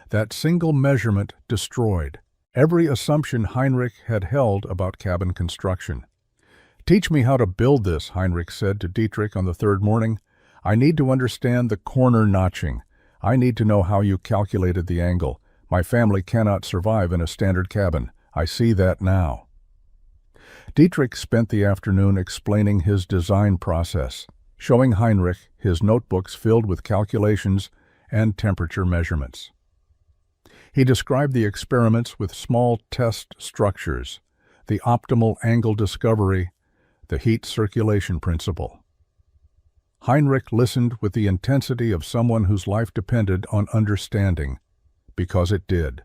That single measurement destroyed every assumption Heinrich had held about cabin construction. "Teach me how to build this," Heinrich said to Dietrich on the 3rd morning. "I need to understand the corner notching. I need to know how you calculated the angle. My family cannot survive in a standard cabin. I see that now." Dietrich spent the afternoon explaining his design process, showing Heinrich his notebooks filled with calculations and temperature measurements. He described the experiments with small test structures, the optimal angle discovery, the heat circulation principle. Heinrich listened with the intensity of someone whose life depended on understanding, because it did.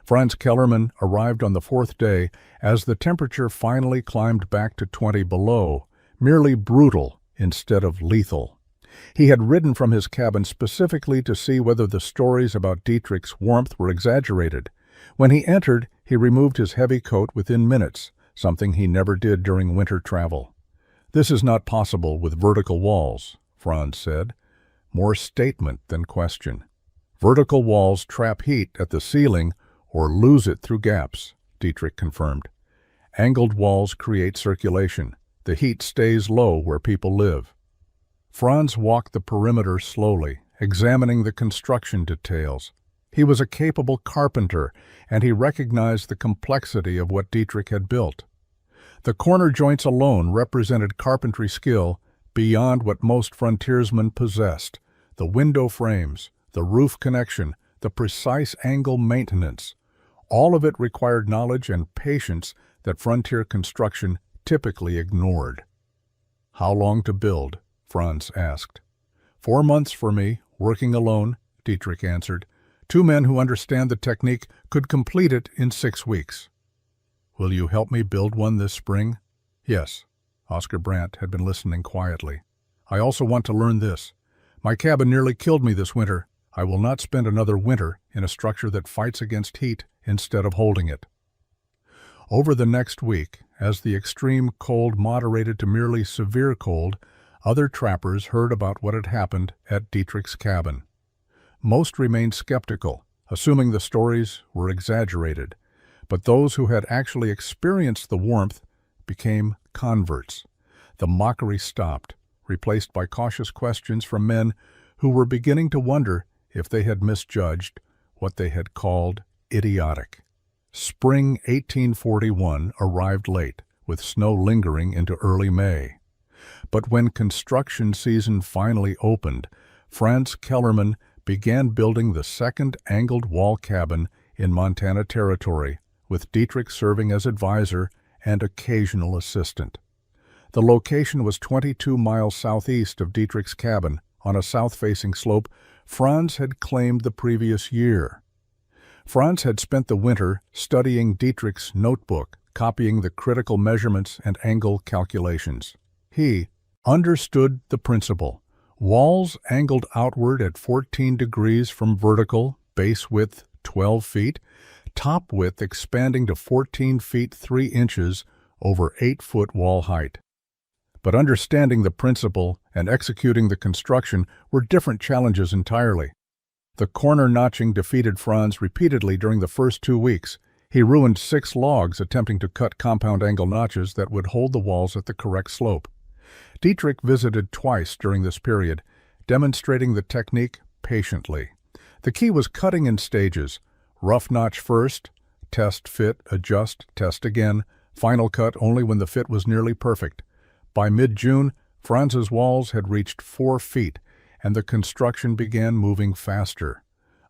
Franz Kellerman arrived on the 4th day as the temperature finally climbed back to 20 below, merely brutal instead of lethal. He had ridden from his cabin specifically to see whether the stories about Dietrich's warmth were exaggerated. When he entered, he removed his heavy coat within minutes, something he never did during winter travel. "This is not possible with vertical walls," Franz said, more statement than question. "Vertical walls trap heat at the ceiling or lose it through gaps," Dietrich confirmed. "Angled walls create circulation. The heat stays low where people live." Franz walked the perimeter slowly, examining the construction details. He was a capable carpenter, and he recognized the complexity of what Dietrich had built. The corner joints alone represented carpentry skill beyond what most frontiersmen possessed. The window frames, the roof connection, the precise angle maintenance. All of it required knowledge and patience that frontier construction typically ignored. "How long to build?" Franz asked. 4 months for me, working alone," Dietrich answered. 2 men who understand the technique could complete it in 6 weeks. "Will you help me build one this spring?" "Yes." Oscar Brandt had been listening quietly. "I also want to learn this. My cabin nearly killed me this winter. I will not spend another winter in a structure that fights against heat instead of holding it. Over the next week, as the extreme cold moderated to merely severe cold, other trappers heard about what had happened at Dietrich's cabin. Most remained skeptical, assuming the stories were exaggerated, but those who had actually experienced the warmth became converts. The mockery stopped, replaced by cautious questions from men who were beginning to wonder if they had misjudged what they had called idiotic. Spring 1841 arrived late, with snow lingering into early May. But when construction season finally opened, Franz Kellerman began building the second angled wall cabin in Montana Territory, with Dietrich serving as advisor and occasional assistant. The location was 22 miles southeast of Dietrich's cabin, on a south-facing slope Franz had claimed the previous year. Franz had spent the winter studying Dietrich's notebook, copying the critical measurements and angle calculations. He understood the principle. Walls angled outward at 14 degrees from vertical, base width 12 feet, top width expanding to 14 feet 3 inches over 8-foot wall height. But understanding the principle and executing the construction were different challenges entirely. The corner notching defeated Franz repeatedly during the first 2 weeks. He ruined 6 logs attempting to cut compound angle notches that would hold the walls at the correct slope. Dietrich visited twice during this period, demonstrating the technique patiently. The key was cutting in stages: rough notch first, test fit, adjust, test again, final cut only when the fit was nearly perfect. By mid-June, Franz's walls had reached 4 feet, and the construction began moving faster.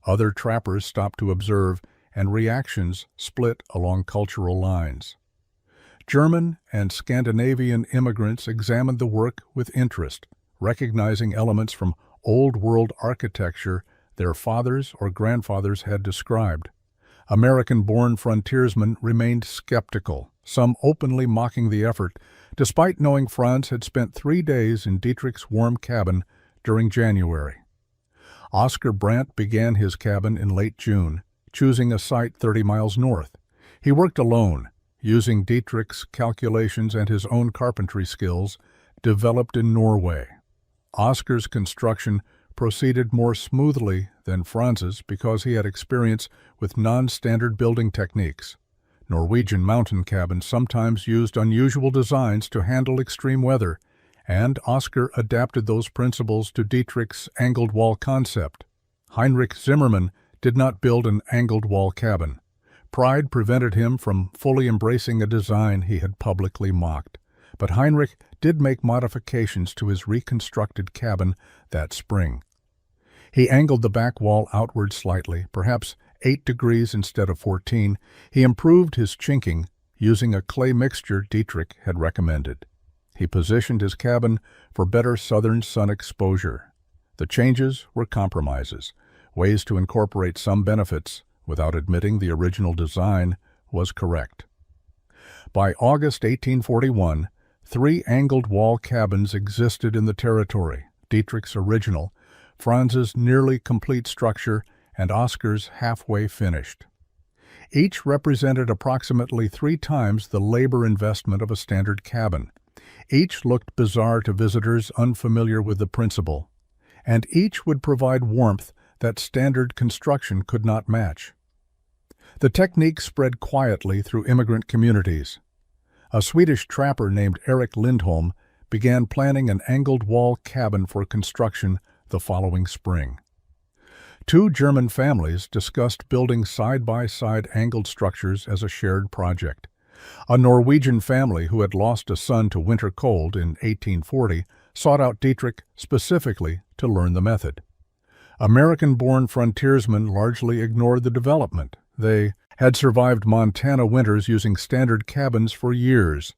Other trappers stopped to observe, and reactions split along cultural lines. German and Scandinavian immigrants examined the work with interest, recognizing elements from old-world architecture their fathers or grandfathers had described. American-born frontiersmen remained skeptical, some openly mocking the effort, despite knowing Franz had spent 3 days in Dietrich's warm cabin during January. Oscar Brandt began his cabin in late June, choosing a site 30 miles north. He worked alone, using Dietrich's calculations and his own carpentry skills developed in Norway. Oscar's construction proceeded more smoothly than Franz's because he had experience with non-standard building techniques. Norwegian mountain cabins sometimes used unusual designs to handle extreme weather, and Oscar adapted those principles to Dietrich's angled wall concept. Heinrich Zimmermann did not build an angled wall cabin. Pride prevented him from fully embracing a design he had publicly mocked, but Heinrich did make modifications to his reconstructed cabin that spring. He angled the back wall outward slightly, perhaps 8 degrees instead of 14. He improved his chinking using a clay mixture Dietrich had recommended. He positioned his cabin for better southern sun exposure. The changes were compromises, ways to incorporate some benefits without admitting the original design was correct. By August 1841, 3 angled wall cabins existed in the territory: Dietrich's original, Franz's nearly complete structure, and Oscar's halfway finished. Each represented approximately 3 times the labor investment of a standard cabin. Each looked bizarre to visitors unfamiliar with the principle, and each would provide warmth that standard construction could not match. The technique spread quietly through immigrant communities. A Swedish trapper named Eric Lindholm began planning an angled wall cabin for construction the following spring. 2 German families discussed building side-by-side angled structures as a shared project. A Norwegian family who had lost a son to winter cold in 1840 sought out Dietrich specifically to learn the method. American-born frontiersmen largely ignored the development. They had survived Montana winters using standard cabins for years.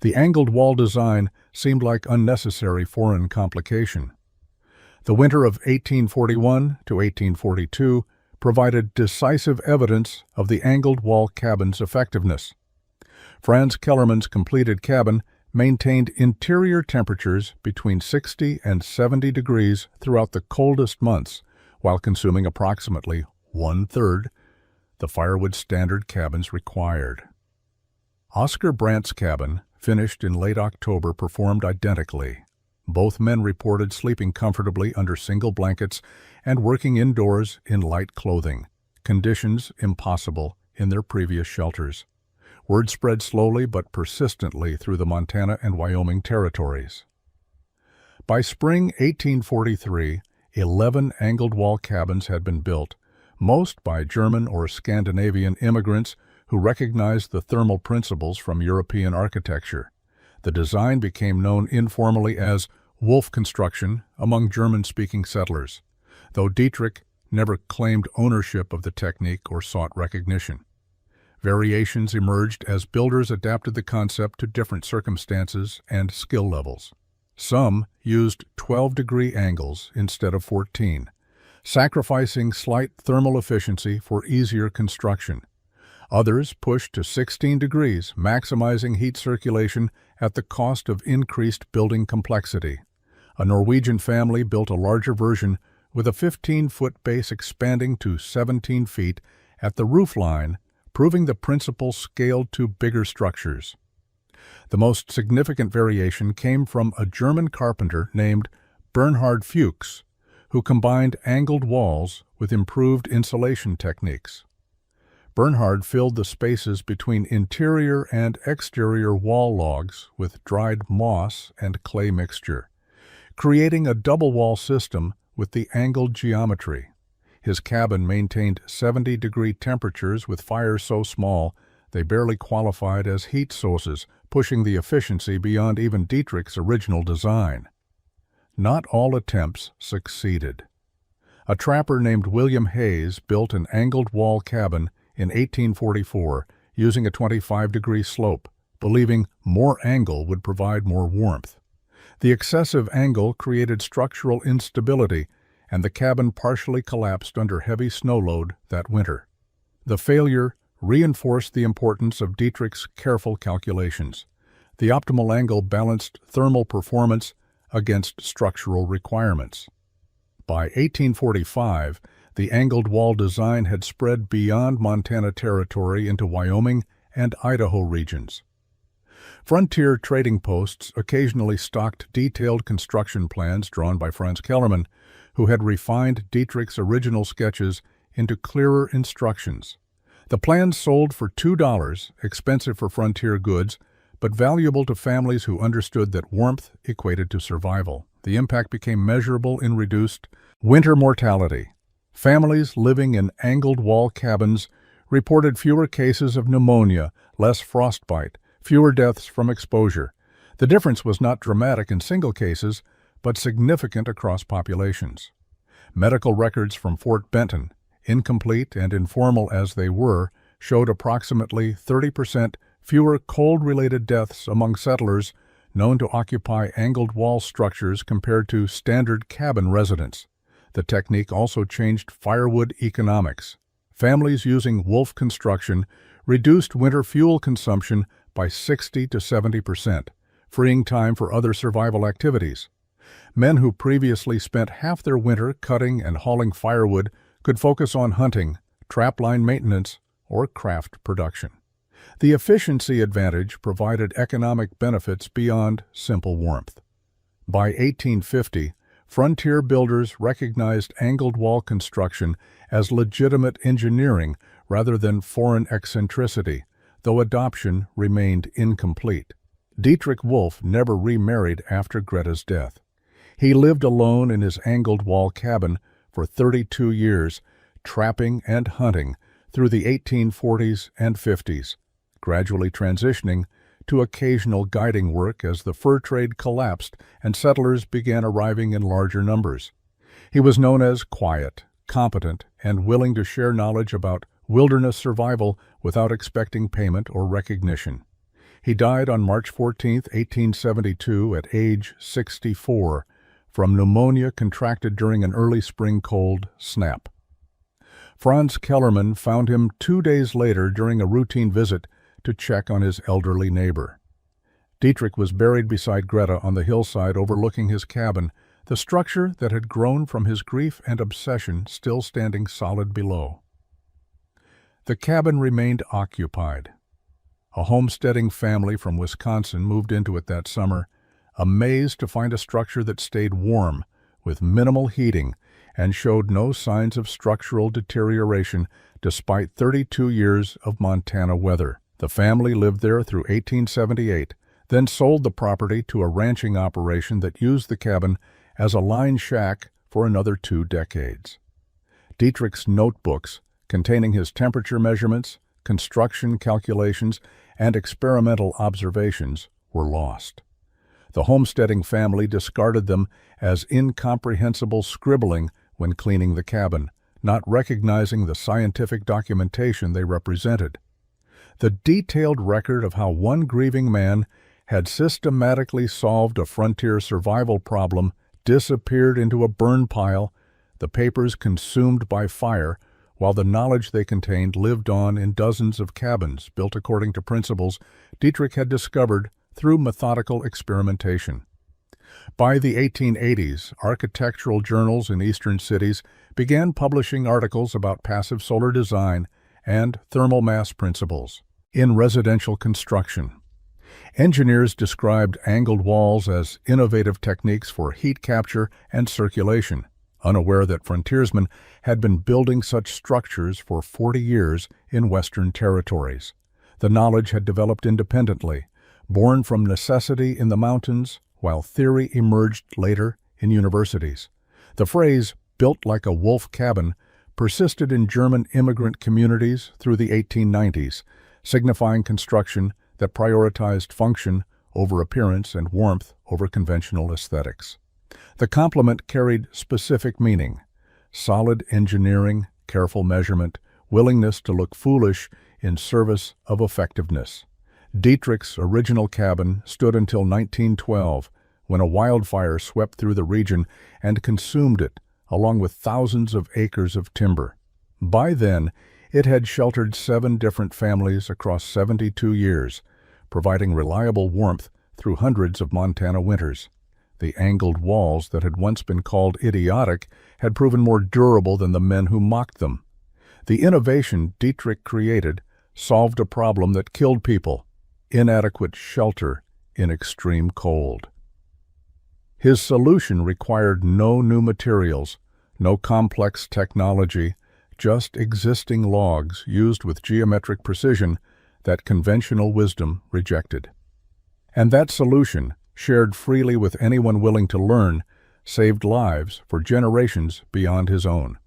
The angled wall design seemed like unnecessary foreign complication. The winter of 1841 to 1842 provided decisive evidence of the angled wall cabin's effectiveness. Franz Kellerman's completed cabin maintained interior temperatures between 60 and 70 degrees throughout the coldest months, while consuming approximately one-third the firewood standard cabins required. Oscar Brandt's cabin, finished in late October, performed identically. Both men reported sleeping comfortably under single blankets and working indoors in light clothing, conditions impossible in their previous shelters. Word spread slowly but persistently through the Montana and Wyoming territories. By spring 1843, 11 angled wall cabins had been built, most by German or Scandinavian immigrants who recognized the thermal principles from European architecture. The design became known informally as wolf construction among German-speaking settlers, though Dietrich never claimed ownership of the technique or sought recognition. Variations emerged as builders adapted the concept to different circumstances and skill levels. Some used 12-degree angles instead of 14, sacrificing slight thermal efficiency for easier construction. Others pushed to 16 degrees, maximizing heat circulation at the cost of increased building complexity. A Norwegian family built a larger version with a 15-foot base expanding to 17 feet at the roof line, proving the principle scaled to bigger structures. The most significant variation came from a German carpenter named Bernhard Fuchs, who combined angled walls with improved insulation techniques. Bernhard filled the spaces between interior and exterior wall logs with dried moss and clay mixture, creating a double-wall system with the angled geometry. His cabin maintained 70-degree temperatures with fires so small they barely qualified as heat sources, pushing the efficiency beyond even Dietrich's original design. Not all attempts succeeded. A trapper named William Hayes built an angled wall cabin in 1844 using a 25-degree slope, believing more angle would provide more warmth. The excessive angle created structural instability, and the cabin partially collapsed under heavy snow load that winter. The failure reinforced the importance of Dietrich's careful calculations. The optimal angle balanced thermal performance against structural requirements. By 1845, the angled wall design had spread beyond Montana territory into Wyoming and Idaho regions. Frontier trading posts occasionally stocked detailed construction plans drawn by Franz Kellerman, who had refined Dietrich's original sketches into clearer instructions. The plans sold for $2, expensive for frontier goods, but valuable to families who understood that warmth equated to survival. The impact became measurable in reduced winter mortality. Families living in angled wall cabins reported fewer cases of pneumonia, less frostbite, fewer deaths from exposure. The difference was not dramatic in single cases, but significant across populations. Medical records from Fort Benton, incomplete and informal as they were, showed approximately 30% fewer cold-related deaths among settlers known to occupy angled wall structures compared to standard cabin residents. The technique also changed firewood economics. Families using wolf construction reduced winter fuel consumption by 60 to 70%, freeing time for other survival activities. Men who previously spent half their winter cutting and hauling firewood could focus on hunting, trapline maintenance, or craft production. The efficiency advantage provided economic benefits beyond simple warmth. By 1850, frontier builders recognized angled wall construction as legitimate engineering rather than foreign eccentricity, though adoption remained incomplete. Dietrich Wolf never remarried after Greta's death. He lived alone in his angled wall cabin for 32 years, trapping and hunting through the 1840s and 50s, gradually transitioning to occasional guiding work as the fur trade collapsed and settlers began arriving in larger numbers. He was known as quiet, competent, and willing to share knowledge about wilderness survival without expecting payment or recognition. He died on March 14, 1872, at age 64, from pneumonia contracted during an early spring cold snap. Franz Kellerman found him 2 days later during a routine visit to check on his elderly neighbor. Dietrich was buried beside Greta on the hillside overlooking his cabin, the structure that had grown from his grief and obsession still standing solid below. The cabin remained occupied. A homesteading family from Wisconsin moved into it that summer, amazed to find a structure that stayed warm, with minimal heating, and showed no signs of structural deterioration despite 32 years of Montana weather. The family lived there through 1878, then sold the property to a ranching operation that used the cabin as a line shack for another 2 decades. Dietrich's notebooks, containing his temperature measurements, construction calculations, and experimental observations, were lost. The homesteading family discarded them as incomprehensible scribbling when cleaning the cabin, not recognizing the scientific documentation they represented. The detailed record of how one grieving man had systematically solved a frontier survival problem disappeared into a burn pile, the papers consumed by fire, while the knowledge they contained lived on in dozens of cabins built according to principles Dietrich had discovered through methodical experimentation. By the 1880s, architectural journals in eastern cities began publishing articles about passive solar design and thermal mass principles. In residential construction, engineers described angled walls as innovative techniques for heat capture and circulation, unaware that frontiersmen had been building such structures for 40 years in Western territories. The knowledge had developed independently, born from necessity in the mountains, while theory emerged later in universities. The phrase, "built like a wolf cabin," persisted in German immigrant communities through the 1890s, signifying construction that prioritized function over appearance and warmth over conventional aesthetics. The complement carried specific meaning: solid engineering, careful measurement, willingness to look foolish in service of effectiveness. Dietrich's original cabin stood until 1912, when a wildfire swept through the region and consumed it, along with thousands of acres of timber. By then, it had sheltered 7 different families across 72 years, providing reliable warmth through hundreds of Montana winters. The angled walls that had once been called idiotic had proven more durable than the men who mocked them. The innovation Dietrich created solved a problem that killed people: inadequate shelter in extreme cold. His solution required no new materials, no complex technology, just existing logs used with geometric precision that conventional wisdom rejected. And that solution, shared freely with anyone willing to learn, saved lives for generations beyond his own.